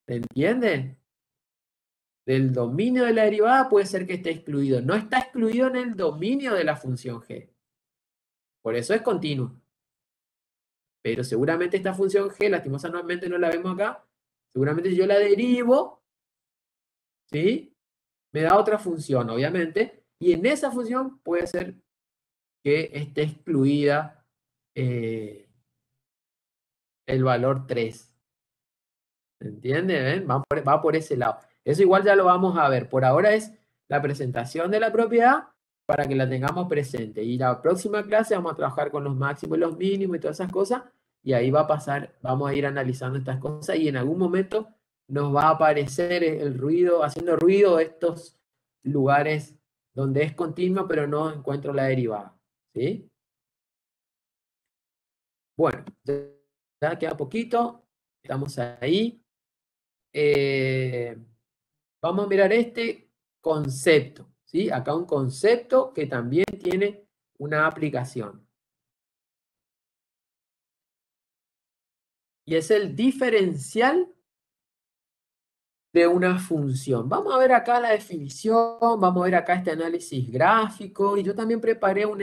¿Se entiende? Del dominio de la derivada puede ser que esté excluido. No está excluido en el dominio de la función g. Por eso es continuo. Pero seguramente esta función g, lastimosamente no la vemos acá, seguramente si yo la derivo, ¿sí? Me da otra función, obviamente, y en esa función puede ser que esté excluida el valor 3. ¿Se entiende? ¿Ven? Va por ese lado. Eso igual ya lo vamos a ver. Por ahora es la presentación de la propiedad para que la tengamos presente. Y la próxima clase vamos a trabajar con los máximos y los mínimos y todas esas cosas. Y ahí va a pasar, vamos a ir analizando estas cosas y en algún momento nos va a aparecer el ruido, haciendo ruido estos lugares donde es continua pero no encuentro la derivada. ¿Sí? Bueno, ya queda poquito. Estamos ahí. Vamos a mirar este concepto, ¿sí? Acá un concepto que también tiene una aplicación. Y es el diferencial de una función. Vamos a ver acá la definición, vamos a ver acá este análisis gráfico, y yo también preparé un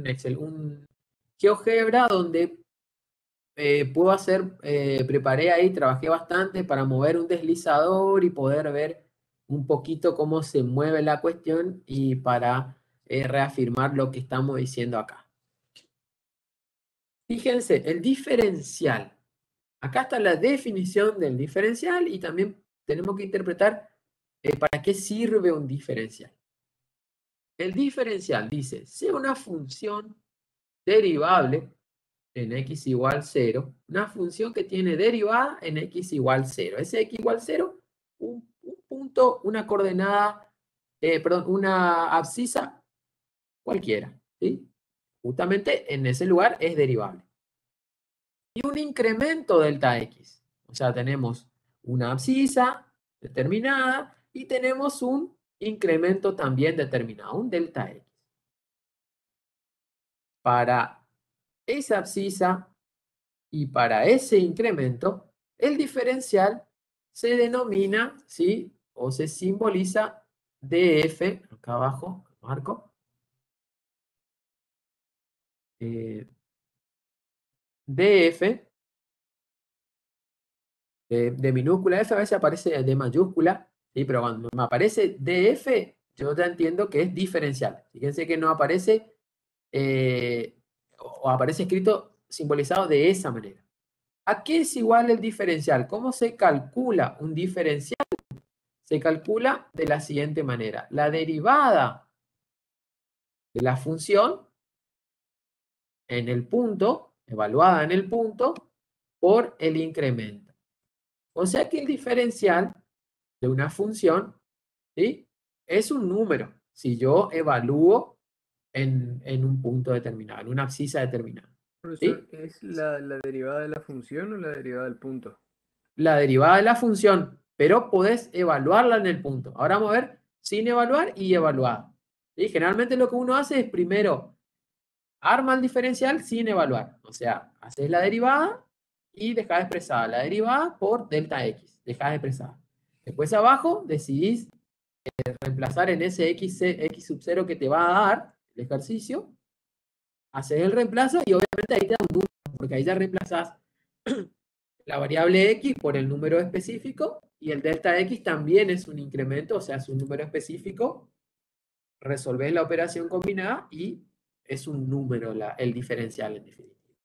Excel, un GeoGebra donde puedo hacer, preparé ahí, trabajé bastante para mover un deslizador y poder ver un poquito cómo se mueve la cuestión y para reafirmar lo que estamos diciendo acá. Fíjense, el diferencial. Acá está la definición del diferencial y también tenemos que interpretar para qué sirve un diferencial. El diferencial dice, si una función derivable en x igual 0, una función que tiene derivada en x igual 0. Ese x igual 0, un punto, una coordenada, perdón, una abscisa cualquiera, ¿sí? Justamente en ese lugar es derivable. Y un incremento delta x. O sea, tenemos una abscisa determinada y tenemos un incremento también determinado, un delta x. Para esa abscisa y para ese incremento, el diferencial se denomina, ¿sí? O se simboliza df, acá abajo, marco, df, de minúscula f, a veces aparece de mayúscula, ¿Sí? Pero cuando me aparece DF, yo ya entiendo que es diferencial. Fíjense que no aparece o aparece escrito simbolizado de esa manera. ¿A qué es igual el diferencial? ¿Cómo se calcula un diferencial? Se calcula de la siguiente manera. La derivada de la función en el punto, evaluada en el punto, por el incremento. O sea que el diferencial de una función, ¿sí?, es un número. Si yo evalúo en un punto determinado, en una abscisa determinada. Profesor, ¿Sí? ¿es la derivada de la función o la derivada del punto? La derivada de la función, pero podés evaluarla en el punto. Ahora vamos a ver sin evaluar y evaluada. ¿Sí? Generalmente lo que uno hace es primero arma el diferencial sin evaluar. O sea, haces la derivada y dejás expresada la derivada por delta x. Dejás expresada. Después abajo decidís reemplazar en ese x sub 0 que te va a dar el ejercicio. Haces el reemplazo y obviamente ahí te da un número, porque ahí ya reemplazás la variable x por el número específico y el delta x también es un incremento, o sea, es un número específico. Resolvés la operación combinada y es un número el diferencial en definitiva.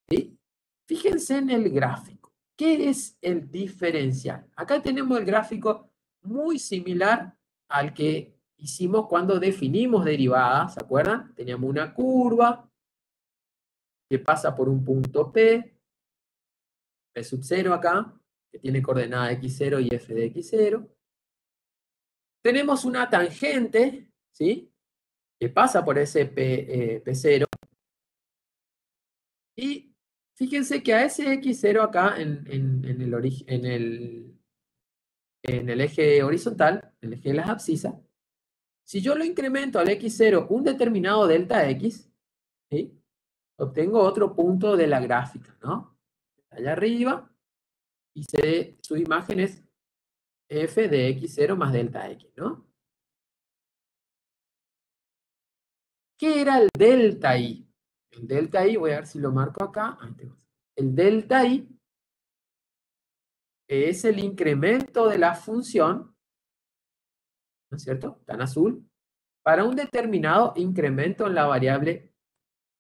¿Sí? Fíjense en el gráfico. ¿Qué es el diferencial? Acá tenemos el gráfico muy similar al que hicimos cuando definimos derivadas, ¿se acuerdan? Teníamos una curva que pasa por un punto P sub 0 acá, que tiene coordenada x0 y f de x0. Tenemos una tangente, ¿sí?, que pasa por ese P0. Y fíjense que a ese x0 acá en el eje horizontal, en el eje de las abscisas, si yo lo incremento al x0 un determinado delta x, ¿sí?, obtengo otro punto de la gráfica, ¿no? Allá arriba, y su imagen es f de x0 más delta x, ¿no? ¿Qué era el delta i? El delta i, voy a ver si lo marco acá. El delta i es el incremento de la función, ¿no es cierto? Está en azul, para un determinado incremento en la variable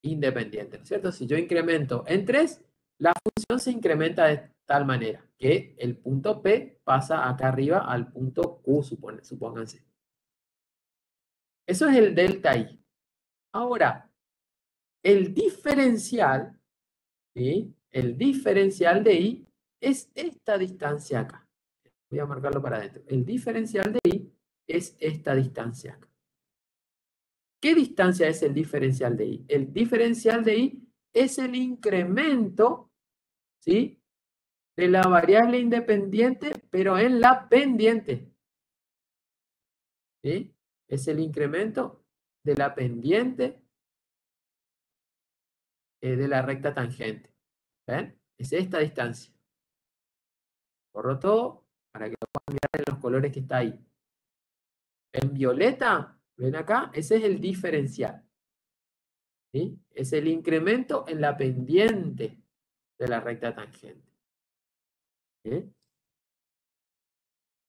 independiente, ¿no es cierto? Si yo incremento en 3, la función se incrementa de tal manera que el punto P pasa acá arriba al punto Q, supónganse. Eso es el delta i. Ahora, el diferencial, ¿sí?, el diferencial de i es esta distancia acá. Voy a marcarlo para adentro. El diferencial de i es esta distancia acá. ¿Qué distancia es el diferencial de i? El diferencial de i es el incremento, ¿sí?, de la variable independiente, pero en la pendiente. ¿Sí? Es el incremento de la pendiente de la recta tangente. ¿Ven? Es esta distancia. Borro todo para que lo puedan mirar en los colores que está ahí. En violeta, ven acá, ese es el diferencial. ¿Sí? Es el incremento en la pendiente de la recta tangente. ¿Sí?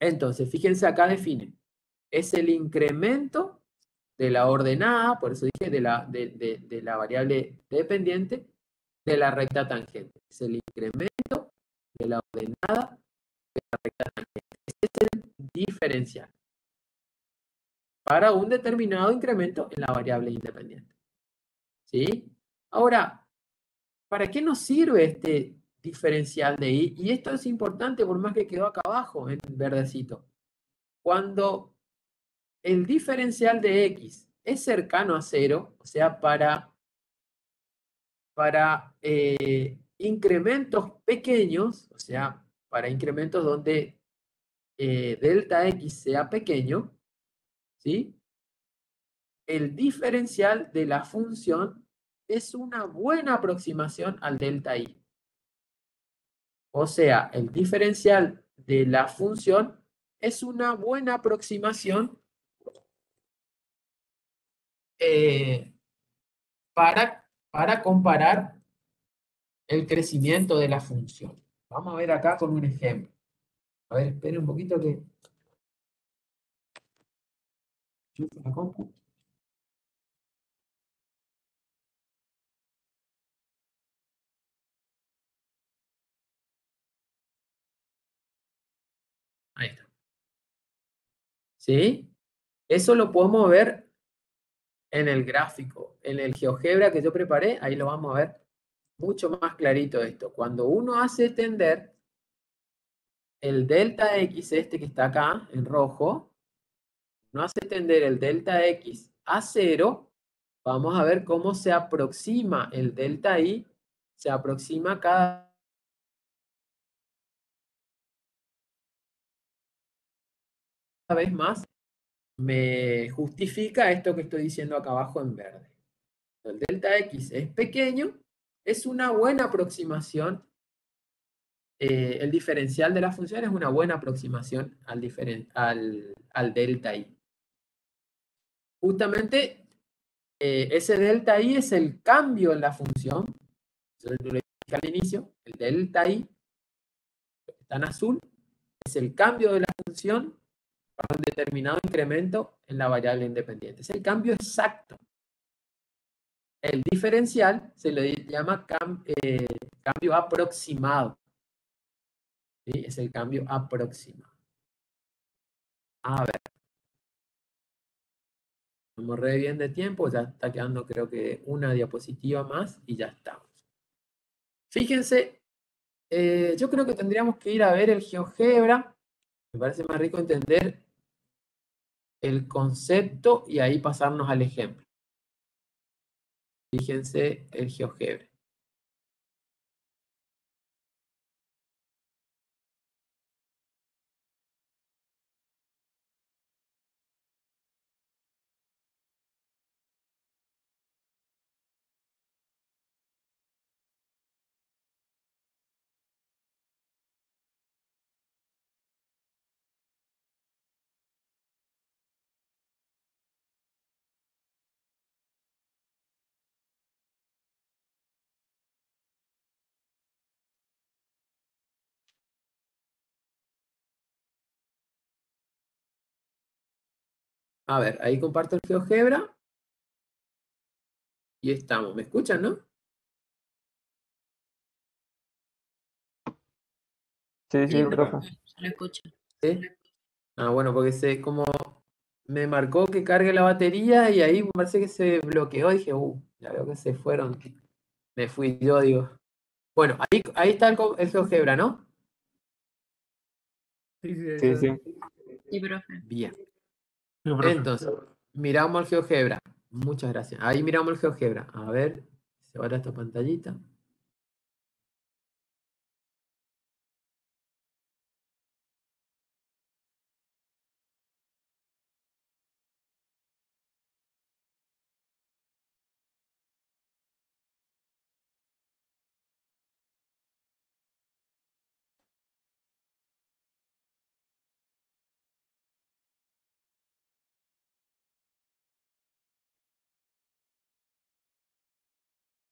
Entonces, fíjense acá define. Es el incremento de la ordenada, por eso dije de la variable dependiente, de la recta tangente. Es el incremento de la ordenada de la recta tangente. Este es el diferencial para un determinado incremento en la variable independiente. ¿Sí? Ahora, ¿para qué nos sirve este diferencial de i? Y esto es importante por más que quedó acá abajo en verdecito. Cuando el diferencial de x es cercano a 0, o sea, para incrementos pequeños, o sea, para incrementos donde delta x sea pequeño, ¿sí?, el diferencial de la función es una buena aproximación al delta i. O sea, el diferencial de la función es una buena aproximación para comparar el crecimiento de la función. Vamos a ver acá con un ejemplo. A ver, esperen un poquito que enchufo la compu. Ahí está. ¿Sí? Eso lo podemos ver en el gráfico, en el GeoGebra que yo preparé, ahí lo vamos a ver mucho más clarito esto. Cuando uno hace tender el delta X, este que está acá en rojo, no hace tender el delta X a 0, vamos a ver cómo se aproxima el delta Y, se aproxima cada vez más, me justifica esto que estoy diciendo acá abajo en verde. El delta X es pequeño, es una buena aproximación. El diferencial de la función es una buena aproximación al delta Y. Justamente ese delta Y es el cambio en la función. Yo lo dije al inicio, el delta Y, que está en azul, es el cambio de la función para un determinado incremento en la variable independiente. Es el cambio exacto. El diferencial se le llama cambio aproximado. ¿Sí? Es el cambio aproximado. A ver. Vamos re bien de tiempo, ya está quedando creo que una diapositiva más y ya estamos. Fíjense, yo creo que tendríamos que ir a ver el GeoGebra. Me parece más rico entender el concepto y ahí pasarnos al ejemplo. Fíjense el GeoGebra. A ver, ahí comparto el GeoGebra. Y estamos. ¿Me escuchan, no? Sí, Sí, profe. se lo escucho. ¿Sí? Ah, bueno, porque como me marcó que cargue la batería y ahí me parece que se bloqueó. Dije, ya veo que se fueron. Me fui yo, digo. Bueno, ahí está el GeoGebra, ¿no? Sí, sí, Sí, sí. Sí, profe. Bien. Sí, profe. Entonces, miramos el GeoGebra. Muchas gracias. Ahí miramos el GeoGebra. A ver, se va a esta pantallita.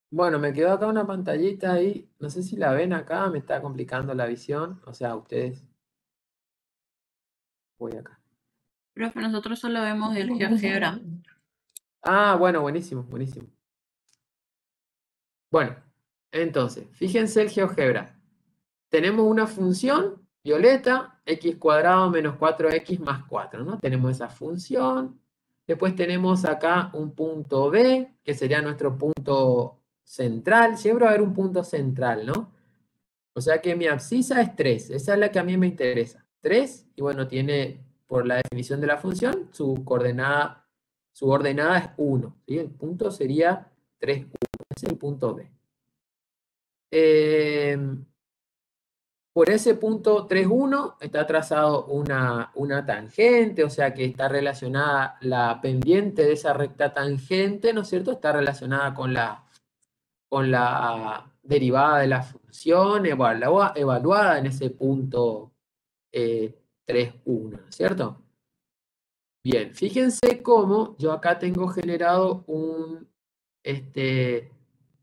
Bueno, me quedó acá una pantallita ahí. No sé si la ven acá, me está complicando la visión. O sea, ustedes. Voy acá. Profe, nosotros solo vemos el GeoGebra. Ah, bueno, buenísimo, buenísimo. Bueno, entonces, fíjense el GeoGebra. Tenemos una función violeta, x cuadrado menos 4x más 4, ¿no? Tenemos esa función. Después tenemos acá un punto B, que sería nuestro punto central. Siempre va a haber un punto central, ¿no? O sea que mi abscisa es 3. Esa es la que a mí me interesa. 3, y bueno, tiene, por la definición de la función, su ordenada es 1. ¿Sí? El punto sería 3, 1. Ese es el punto B. Por ese punto 3, 1 está trazado una tangente, o sea que está relacionada la pendiente de esa recta tangente, ¿no es cierto? Está relacionada con la derivada de la función evaluada en ese punto 3, 1, ¿no es cierto? Bien, fíjense cómo yo acá tengo generado un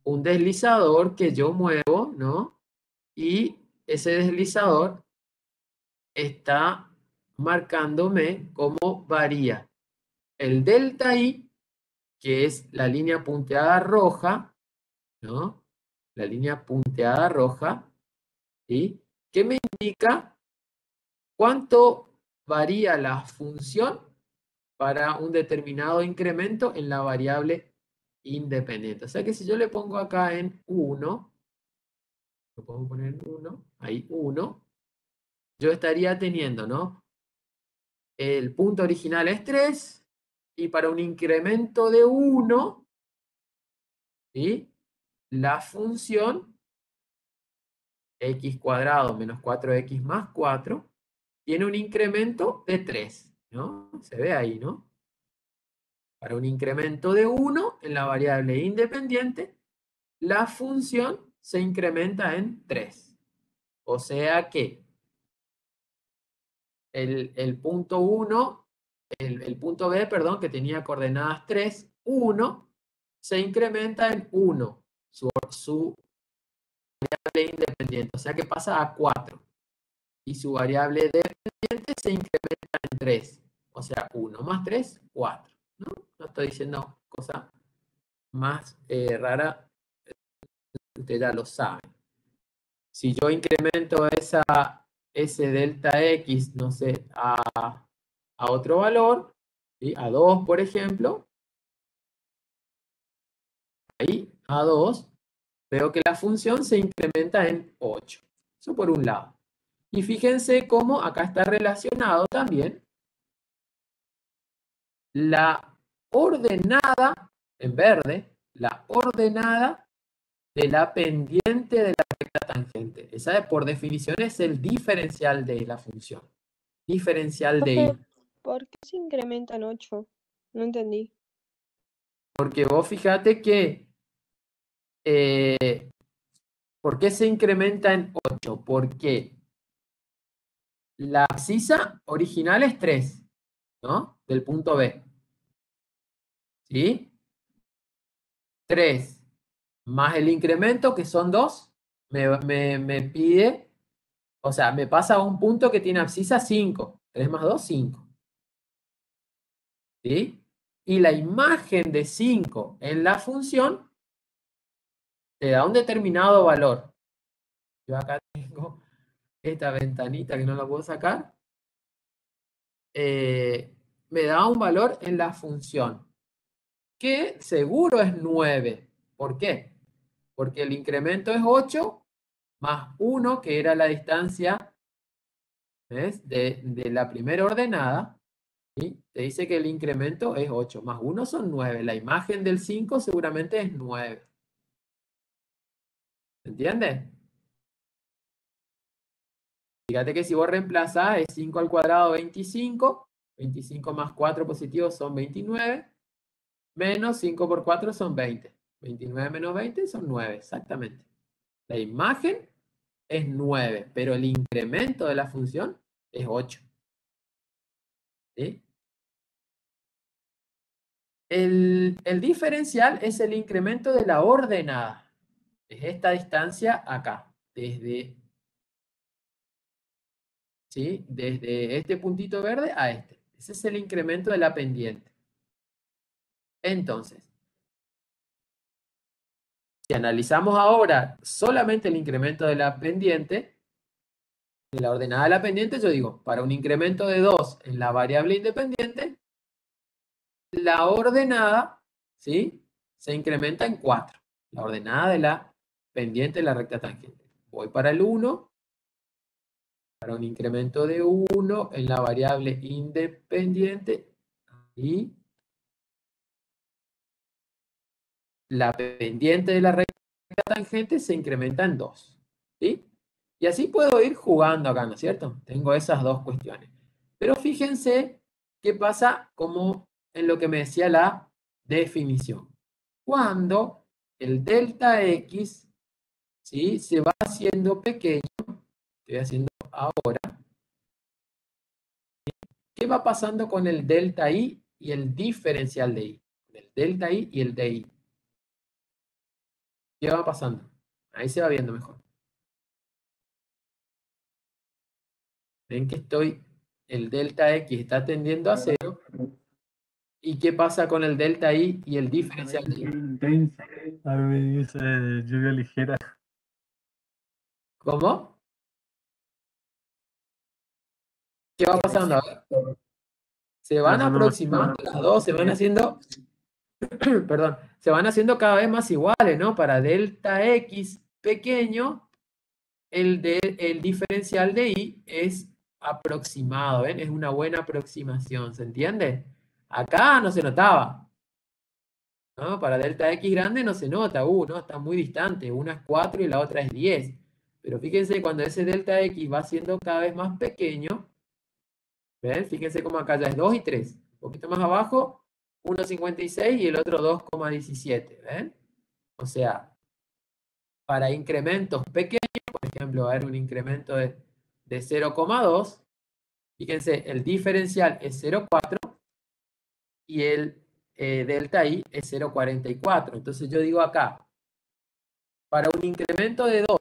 deslizador que yo muevo, ¿no? Y ese deslizador está marcándome cómo varía el delta i, que es la línea punteada roja, ¿no? La línea punteada roja, ¿sí? Que me indica cuánto varía la función para un determinado incremento en la variable independiente. O sea que si yo le pongo acá en 1, lo puedo poner en 1, ahí 1, yo estaría teniendo, ¿no? El punto original es 3, y para un incremento de 1, ¿sí? La función x cuadrado menos 4x más 4 tiene un incremento de 3, ¿no? Se ve ahí, ¿no? Para un incremento de 1 en la variable independiente, la función se incrementa en 3. O sea que el punto 1, el punto B, perdón, que tenía coordenadas 3, 1, se incrementa en 1, su variable independiente. O sea que pasa a 4. Y su variable dependiente se incrementa en 3. O sea, 1 más 3, 4. ¿No? No estoy diciendo cosa más rara, usted ya lo sabe. Si yo incremento ese delta x, no sé, a otro valor, ¿sí? A 2, por ejemplo, ahí, a 2, veo que la función se incrementa en 8. Eso por un lado. Y fíjense cómo acá está relacionado también la ordenada, en verde, la ordenada de la pendiente de la recta tangente. Esa por definición es el diferencial de la función. Diferencial de Profe, y. ¿por qué se incrementa en 8? No entendí. Porque vos fíjate que, ¿por qué se incrementa en 8? Porque la abscisa original es 3, ¿no? Del punto B. ¿Sí? 3 más el incremento, que son 2, me pide, o sea, me pasa a un punto que tiene abscisa 5. 3 más 2, 5. ¿Sí? Y la imagen de 5 en la función te da un determinado valor. Yo acá tengo esta ventanita que no la puedo sacar. Me da un valor en la función, que seguro es 9. ¿Por qué? Porque el incremento es 8 más 1, que era la distancia, ¿ves? De la primera ordenada. ¿Sí? Te dice que el incremento es 8, más 1 son 9. La imagen del 5 seguramente es 9. ¿Entiendes? Fíjate que si vos reemplazás, es 5 al cuadrado 25. 25 más 4 positivos son 29. Menos 5 por 4 son 20. 29 menos 20 son 9, exactamente. La imagen es 9, pero el incremento de la función es 8. ¿Sí? El diferencial es el incremento de la ordenada. Es esta distancia acá, ¿sí? Desde este puntito verde a este. Ese es el incremento de la pendiente. Entonces, si analizamos ahora solamente el incremento de la pendiente, de la ordenada de la pendiente, yo digo, para un incremento de 2 en la variable independiente, la ordenada, ¿sí? Se incrementa en 4. La ordenada de la pendiente de la recta tangente. Voy para el 1. Para un incremento de 1 en la variable independiente. Y la pendiente de la recta tangente se incrementa en 2. ¿Sí? Y así puedo ir jugando acá, ¿no es cierto? Tengo esas dos cuestiones. Pero fíjense qué pasa como en lo que me decía la definición. Cuando el delta x, ¿sí? Se va haciendo pequeño, estoy haciendo ahora, ¿qué va pasando con el delta i y el diferencial de i? El delta i y el de i. ¿Qué va pasando? Ahí se va viendo mejor. Ven que el delta x está tendiendo a 0 ¿Y qué pasa con el delta I y el diferencial de I? Intensa. A mí me dice lluvia ligera. ¿Cómo? ¿Qué va pasando? A ver. Se van Haciendo más- aproximando las dos, se van haciendo, perdón, se van haciendo cada vez más iguales, ¿no? Para delta X pequeño, el diferencial de I es aproximado, ¿ven? Es una buena aproximación, ¿se entiende? Acá no se notaba, ¿no? Para delta X grande no se nota, no, está muy distante, una es 4 y la otra es 10. Pero fíjense, cuando ese delta X va siendo cada vez más pequeño, ¿ven? Fíjense cómo acá ya es 2 y 3. Un poquito más abajo, 1,56 y el otro 2,17, ¿ven? O sea, para incrementos pequeños, por ejemplo, va a haber un incremento de 0,2, fíjense, el diferencial es 0,4 y el delta I es 0,44. Entonces yo digo acá, para un incremento de 2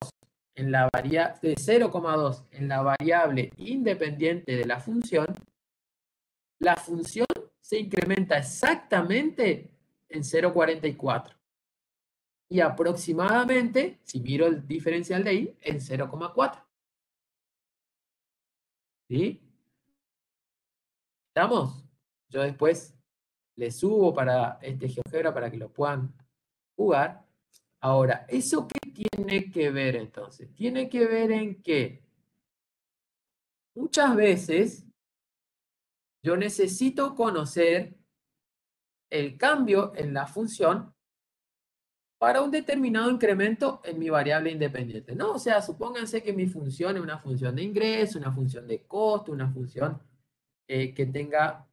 en la de 0,2 en la variable independiente de la función se incrementa exactamente en 0,44. Y aproximadamente, si miro el diferencial de ahí, en 0,4. ¿Sí? ¿Estamos? Yo después le subo para este GeoGebra para que lo puedan jugar. Ahora, ¿eso qué tiene que ver entonces? Tiene que ver en que muchas veces yo necesito conocer el cambio en la función para un determinado incremento en mi variable independiente, ¿no? O sea, supónganse que mi función es una función de ingreso, una función de costo, una función que tenga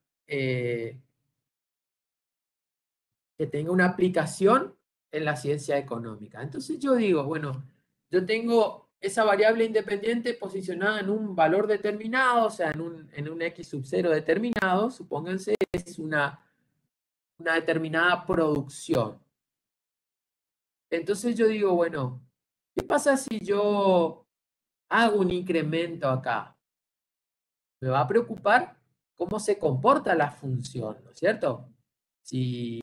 una aplicación en la ciencia económica. Entonces yo digo, bueno, yo tengo esa variable independiente posicionada en un valor determinado, o sea, en un X sub 0 determinado, supónganse, es una determinada producción. Entonces yo digo, bueno, ¿qué pasa si yo hago un incremento acá? Me va a preocupar cómo se comporta la función, ¿no es cierto? Si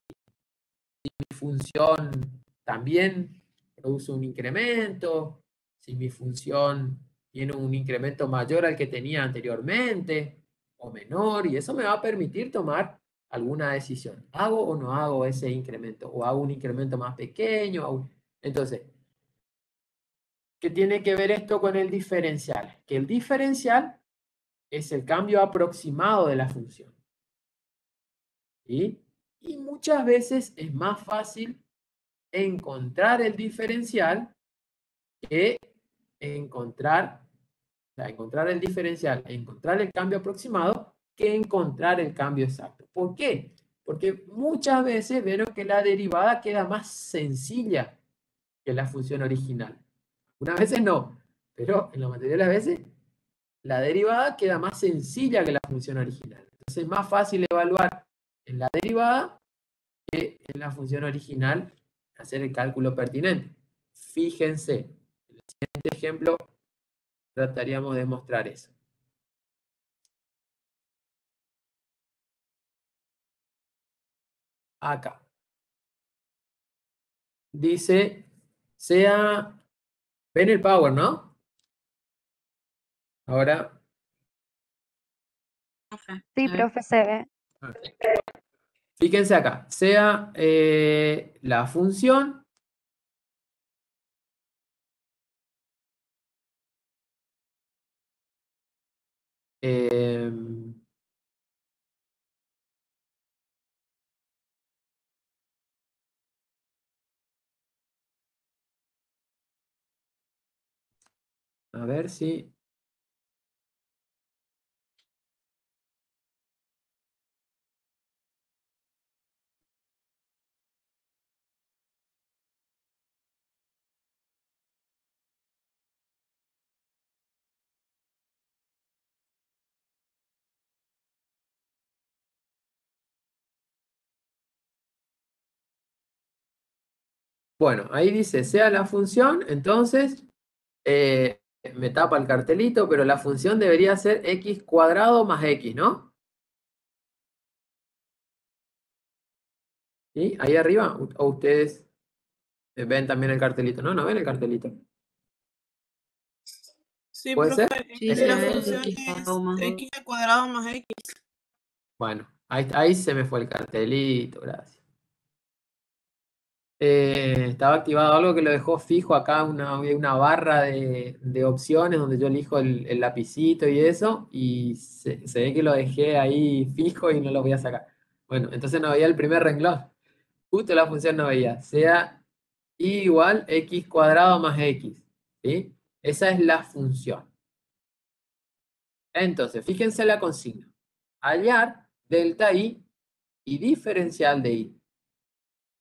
mi función también produce un incremento, si mi función tiene un incremento mayor al que tenía anteriormente o menor, y eso me va a permitir tomar alguna decisión. ¿Hago o no hago ese incremento? ¿O hago un incremento más pequeño? Entonces, ¿qué tiene que ver esto con el diferencial? Que el diferencial es el cambio aproximado de la función. ¿Sí? Y muchas veces es más fácil encontrar el diferencial que encontrar el diferencial, encontrar el cambio aproximado, que encontrar el cambio exacto. ¿Por qué? Porque muchas veces vieron que la derivada queda más sencilla que la función original. Unas veces no, pero en la mayoría de las veces la derivada queda más sencilla que la función original. Entonces es más fácil evaluar en la derivada que en la función original hacer el cálculo pertinente. Fíjense, en el siguiente ejemplo trataríamos de mostrar eso. Acá. Dice, ven el power, ¿no? Ahora, Profe, Sí, a ver. profe, se ve. fíjense acá, sea la función a ver si... Bueno, ahí dice, sea la función, entonces me tapa el cartelito, pero la función debería ser x² más x, ¿no? ¿Sí? Ahí arriba, o ustedes ven también el cartelito. No, no ven el cartelito. Sí, ¿Puede profe, ser? Sí, Ese se la ve función x es cuadrado más 2. x al cuadrado más x. Bueno, ahí se me fue el cartelito, gracias. Estaba activado algo que lo dejó fijo acá, una barra de opciones donde yo elijo el lapicito y eso, y se ve que lo dejé ahí fijo y no lo voy a sacar. Bueno, entonces no veía el primer renglón. Justo la función no veía. Sea y igual x cuadrado más x. ¿Sí? Esa es la función. Entonces, fíjense la consigna. Hallar delta i y diferencial de i.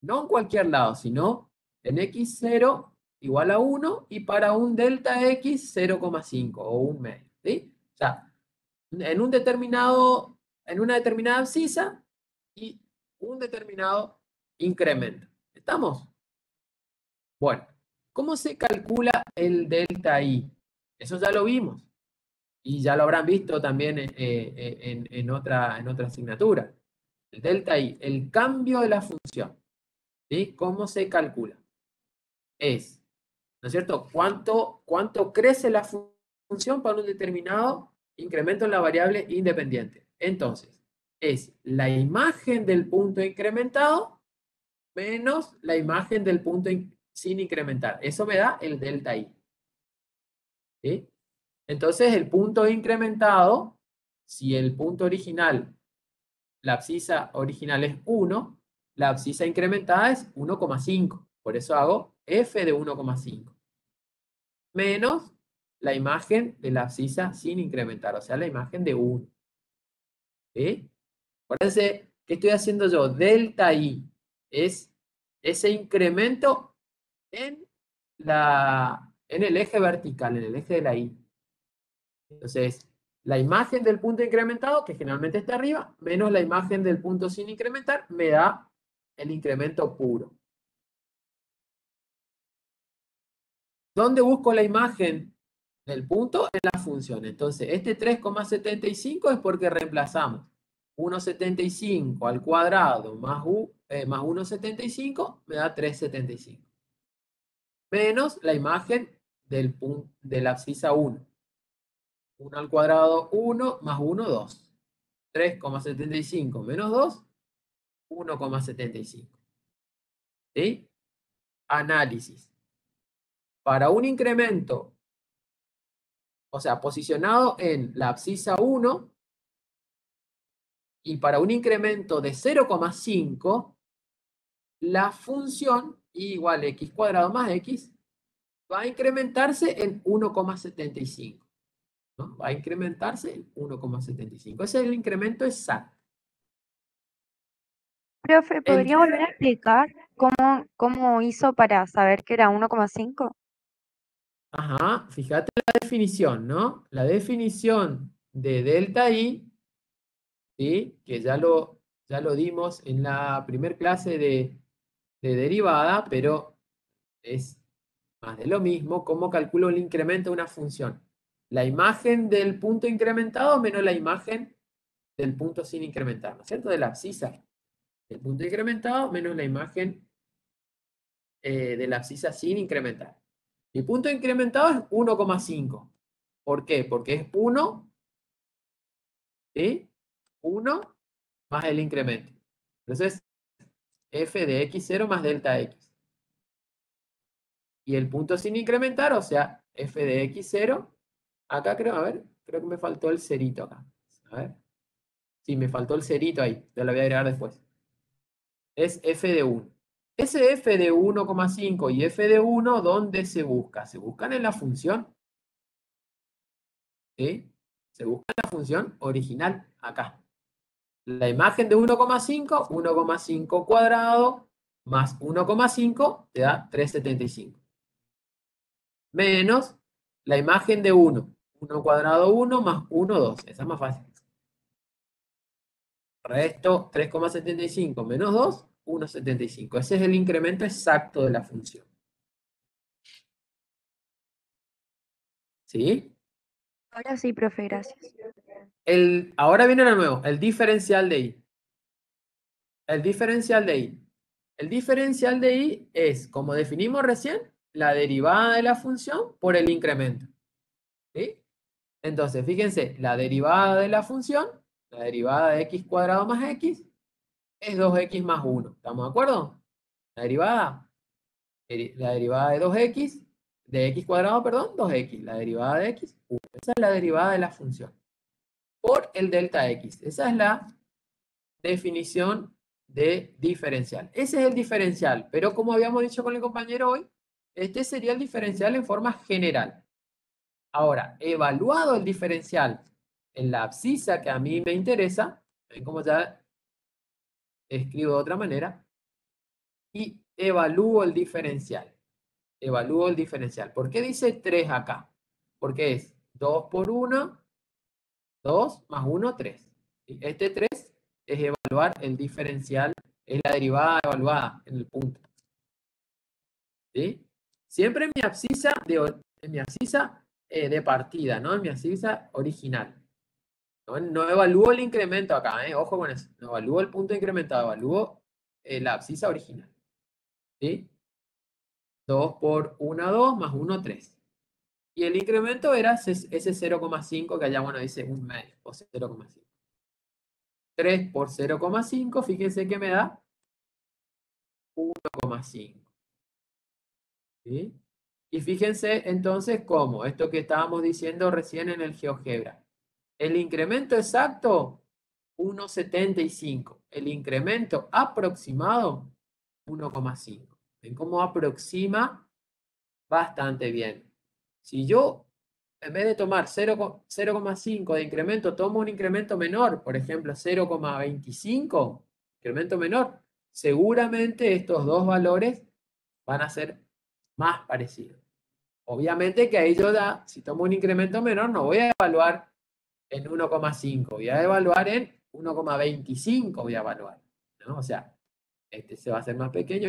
No en cualquier lado, sino en x0 igual a 1 y para un delta x 0,5 o un medio. ¿Sí? O sea, en una determinada abscisa y un determinado incremento. ¿Estamos? Bueno, ¿cómo se calcula el delta i? Eso ya lo vimos y ya lo habrán visto también en otra asignatura. El delta i, el cambio de la función. ¿Sí? ¿Cómo se calcula? Es, ¿no es cierto? ¿Cuánto crece la función para un determinado incremento en la variable independiente? Entonces, es la imagen del punto incrementado menos la imagen del punto sin incrementar. Eso me da el delta i. ¿Sí? Entonces, el punto incrementado, si el punto original, la abscisa original es 1, la abscisa incrementada es 1,5. Por eso hago f de 1,5. Menos la imagen de la abscisa sin incrementar, o sea, la imagen de 1. ¿Sí? Acuérdense, ¿qué estoy haciendo yo? Delta i es ese incremento en el eje vertical, en el eje de la i. Entonces, la imagen del punto incrementado, que generalmente está arriba, menos la imagen del punto sin incrementar, me da el incremento puro. ¿Dónde busco la imagen del punto? En la función. Entonces, este 3,75 es porque reemplazamos 1,75 al cuadrado más 1,75 me da 3,75. Menos la imagen de la abscisa 1. 1 al cuadrado 1 más 1, 2. 3,75 menos 2, 1,75. ¿Sí? Análisis. Para un incremento, o sea, posicionado en la abscisa 1, y para un incremento de 0,5, la función y igual a x cuadrado más x va a incrementarse en 1,75. ¿No? Va a incrementarse en 1,75. Ese es el incremento exacto. Profe, ¿podría volver a explicar cómo hizo para saber que era 1,5? Ajá, fíjate la definición, ¿no? La definición de delta i, ¿sí? Que ya lo dimos en la primer clase de derivada, pero es más de lo mismo. ¿Cómo calculo el incremento de una función? La imagen del punto incrementado menos la imagen del punto sin incrementar, ¿no es cierto? De la abscisa. El punto incrementado menos la imagen de la abscisa sin incrementar. Mi punto incrementado es 1,5. ¿Por qué? Porque es 1, ¿sí? 1 más el incremento. Entonces, f de x0 más delta x. Y el punto sin incrementar, o sea, f de x0, acá creo que me faltó el cerito acá. A ver. Sí, me faltó el cerito ahí, te lo voy a agregar después. Es f de 1. Ese f de 1,5 y f de 1, ¿dónde se busca? Se buscan en la función. ¿Sí? Se busca en la función original, acá. La imagen de 1,5, 1,5 cuadrado más 1,5 te da 3,75. Menos la imagen de 1. 1 cuadrado 1 más 1, 2. Esa es más fácil. Resto 3,75 menos 2, 1,75. Ese es el incremento exacto de la función. ¿Sí? Ahora sí, profe, gracias. Ahora viene de nuevo, el diferencial de i. El diferencial de i. El diferencial de y es, como definimos recién, la derivada de la función por el incremento. ¿Sí? Entonces, fíjense, la derivada de la función, la derivada de x cuadrado más x, es 2x más 1. ¿Estamos de acuerdo? La derivada de 2x, de x cuadrado, perdón, 2x. La derivada de x, 1. Esa es la derivada de la función. Por el delta x. Esa es la definición de diferencial. Ese es el diferencial, pero como habíamos dicho con el compañero hoy, este sería el diferencial en forma general. Ahora, evaluado el diferencial en la abscisa que a mí me interesa, ven como ya escribo de otra manera, y evalúo el diferencial. Evalúo el diferencial. ¿Por qué dice 3 acá? Porque es 2 por 1, 2 más 1, 3. Este 3 es evaluar el diferencial, es la derivada evaluada en el punto. ¿Sí? Siempre en mi abscisa de partida, ¿no? En mi abscisa original. No evalúo el incremento acá, ojo con eso. No evalúo el punto incrementado, evalúo la abscisa original. ¿Sí? 2 por 1, 2 más 1, 3. Y el incremento era ese 0,5 que allá, bueno, dice un medio o 0,5. 3 por 0,5, fíjense que me da 1,5. ¿Sí? Y fíjense entonces cómo, esto que estábamos diciendo recién en el GeoGebra. El incremento exacto, 1,75. El incremento aproximado, 1,5. ¿Ven cómo aproxima? Bastante bien. Si yo, en vez de tomar 0,5 de incremento, tomo un incremento menor, por ejemplo, 0,25, incremento menor, seguramente estos dos valores van a ser más parecidos. Obviamente que ahí yo si tomo un incremento menor, no voy a evaluar en 1,5, voy a evaluar en 1,25, voy a evaluar, ¿no? O sea, este se va a hacer más pequeño,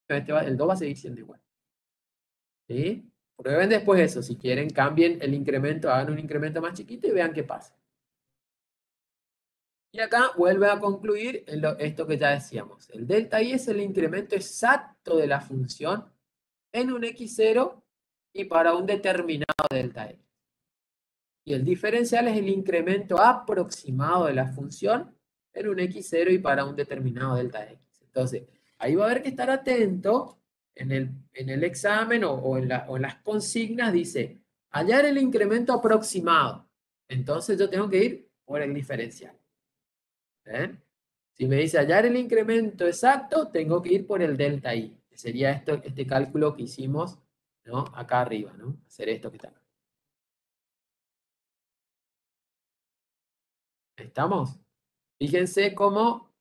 el 2 va a seguir siendo igual. ¿Sí? Prueben después eso, si quieren cambien el incremento, hagan un incremento más chiquito y vean qué pasa. Y acá vuelve a concluir esto que ya decíamos. El delta i es el incremento exacto de la función en un x0 y para un determinado delta x. Y el diferencial es el incremento aproximado de la función en un x0 y para un determinado delta x. Entonces, ahí va a haber que estar atento en el examen o en las consignas, dice, hallar el incremento aproximado. Entonces yo tengo que ir por el diferencial. ¿Ven? Si me dice hallar el incremento exacto, tengo que ir por el delta i. Que sería este cálculo que hicimos, ¿no? Acá arriba, ¿no? Hacer esto que está acá. ¿Estamos? Fíjense cómo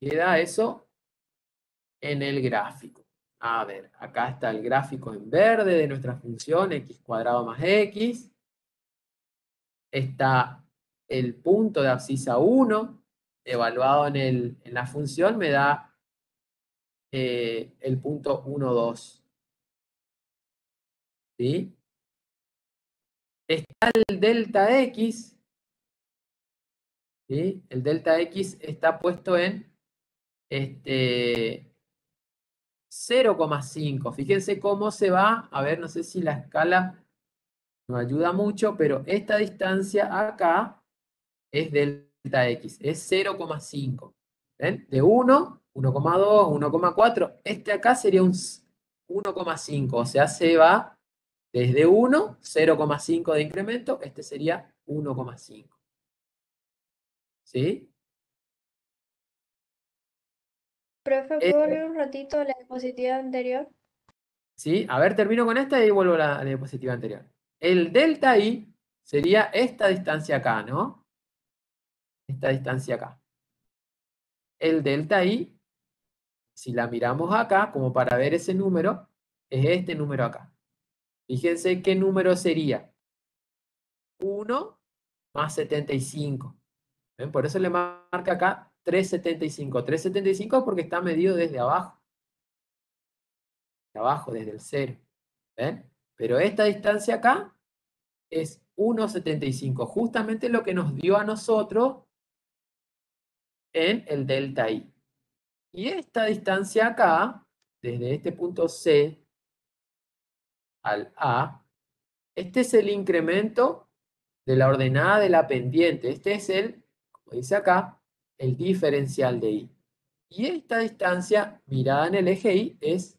queda eso en el gráfico. A ver, acá está el gráfico en verde de nuestra función x cuadrado más x. Está el punto de abscisa 1, evaluado en la función, me da el punto 1, 2. ¿Sí? Está el delta x. ¿Sí? El delta x está puesto en 0,5. Fíjense cómo se va. A ver, no sé si la escala nos ayuda mucho, pero esta distancia acá es delta x, es 0,5. ¿Ven? De 1, 1,2, 1,4. Este acá sería un 1,5. O sea, se va desde 1, 0,5 de incremento. Este sería 1,5. ¿Sí? Profe, ¿puedo leer un ratito la diapositiva anterior? ¿Sí? A ver, termino con esta y vuelvo a la diapositiva anterior. El delta i sería esta distancia acá, ¿no? Esta distancia acá. El delta i, si la miramos acá, como para ver ese número, es este número acá. Fíjense qué número sería. 1 más 75. ¿Ven? Por eso le marca acá 375. 375 porque está medido desde abajo. De abajo, desde el 0. ¿Ven? Pero esta distancia acá es 1,75. Justamente lo que nos dio a nosotros en el delta I. Y esta distancia acá, desde este punto C al A, este es el incremento de la ordenada de la pendiente. Este es el, como dice acá, el diferencial de I. Y esta distancia, mirada en el eje Y, es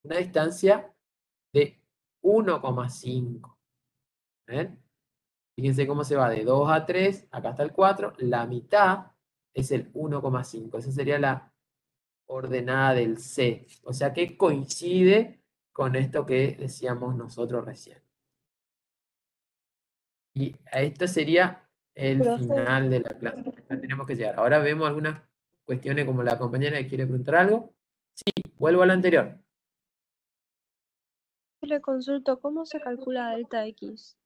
una distancia de 1,5. ¿Ven? Fíjense cómo se va de 2 a 3, acá está el 4, la mitad es el 1,5. Esa sería la ordenada del C. O sea que coincide con esto que decíamos nosotros recién. Y a esto sería el Profe, final de la clase. Ya tenemos que llegar. Ahora vemos algunas cuestiones como la compañera que quiere preguntar algo. Sí, vuelvo a lo anterior. le consulto, ¿cómo se calcula delta X?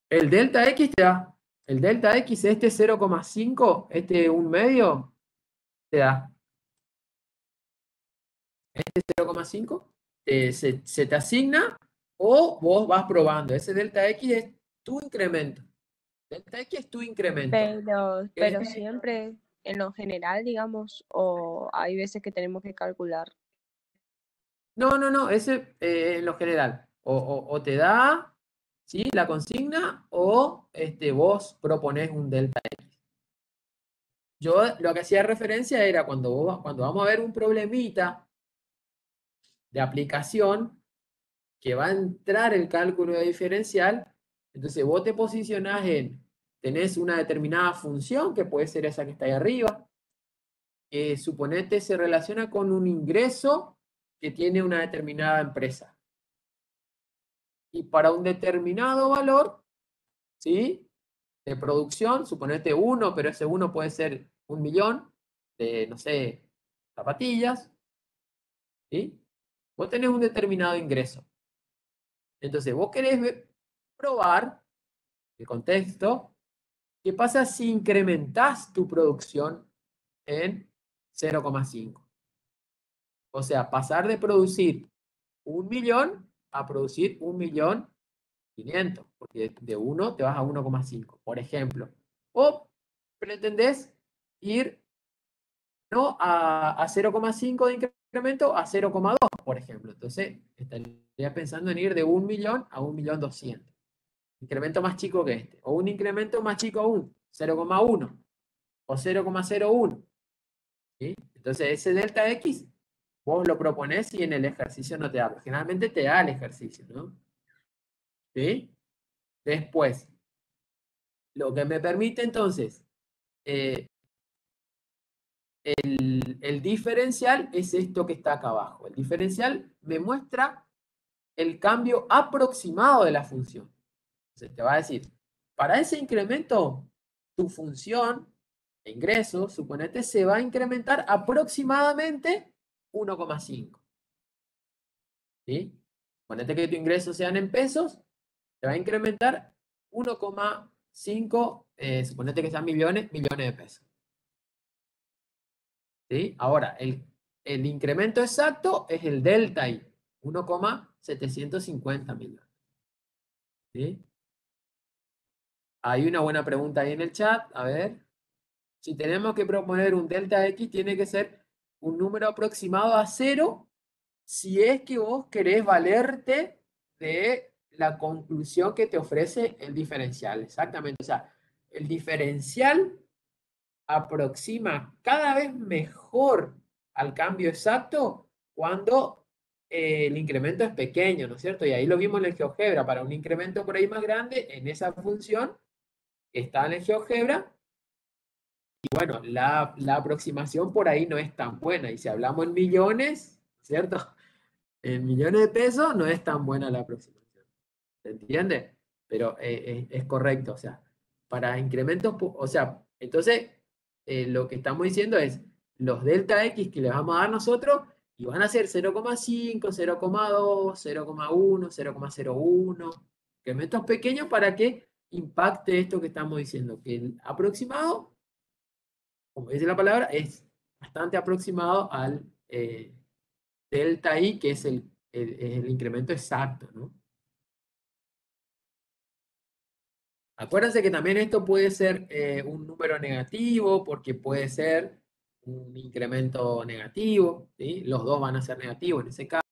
El delta X te da. El delta X, este 0,5, este 1/2, te da. Este 0,5 se te asigna o vos vas probando. Ese delta X es tu incremento. Delta X es tu incremento. Pero siempre en lo general, digamos, o hay veces que tenemos que calcular. No, ese en lo general. O te da, ¿sí?, la consigna o vos proponés un delta X. Yo lo que hacía referencia era cuando vamos a ver un problemita de aplicación que va a entrar el cálculo de diferencial, entonces vos te posicionás tenés una determinada función, que puede ser esa que está ahí arriba, que suponete se relaciona con un ingreso que tiene una determinada empresa. Y para un determinado valor, ¿sí?, de producción, suponete 1, pero ese 1 puede ser 1.000.000 de, no sé, zapatillas, ¿sí? Vos tenés un determinado ingreso. Entonces, vos querés probar el contexto. ¿Qué pasa si incrementás tu producción en 0,5? O sea, pasar de producir 1.000.000 a producir 1.500.000, porque de 1 te vas a 1,5, por ejemplo. O pretendés ir no a 0,5 de incremento a 0,2, por ejemplo. Entonces, estaría pensando en ir de 1.000.000 a 1.200.000. Incremento más chico que este. O un incremento más chico aún, 0,1 o 0,01. ¿Sí? Entonces, ese delta X, vos lo proponés y en el ejercicio no te da. Generalmente te da el ejercicio, ¿no? ¿Sí? Después, lo que me permite entonces, el diferencial es esto que está acá abajo. El diferencial me muestra el cambio aproximado de la función. Entonces te va a decir, para ese incremento, tu función de ingreso, suponete, se va a incrementar aproximadamente 1,5. ¿Sí? Suponete que tu ingreso sean en pesos, te va a incrementar 1,5, suponete que sean millones de pesos. ¿Sí? Ahora, el incremento exacto es el delta I, 1,750 millones. ¿Sí? Hay una buena pregunta ahí en el chat, a ver. Si tenemos que proponer un delta X, tiene que ser un número aproximado a 0 si es que vos querés valerte de la conclusión que te ofrece el diferencial. Exactamente. O sea, el diferencial aproxima cada vez mejor al cambio exacto cuando el incremento es pequeño, ¿no es cierto? Y ahí lo vimos en el GeoGebra. Para un incremento por ahí más grande, en esa función que está en el GeoGebra, y bueno, la aproximación por ahí no es tan buena. Y si hablamos en millones, ¿cierto? En millones de pesos no es tan buena la aproximación. ¿Se entiende? Pero es correcto. O sea, para incrementos, o sea, entonces lo que estamos diciendo es los delta X que le vamos a dar nosotros y van a ser 0,5, 0,2, 0,1, 0,01. Incrementos pequeños para que impacte esto que estamos diciendo, que el aproximado, como dice la palabra, es bastante aproximado al delta I, que es el incremento exacto, ¿no? Acuérdense que también esto puede ser un número negativo porque puede ser un incremento negativo, ¿sí? Los dos van a ser negativos en ese caso.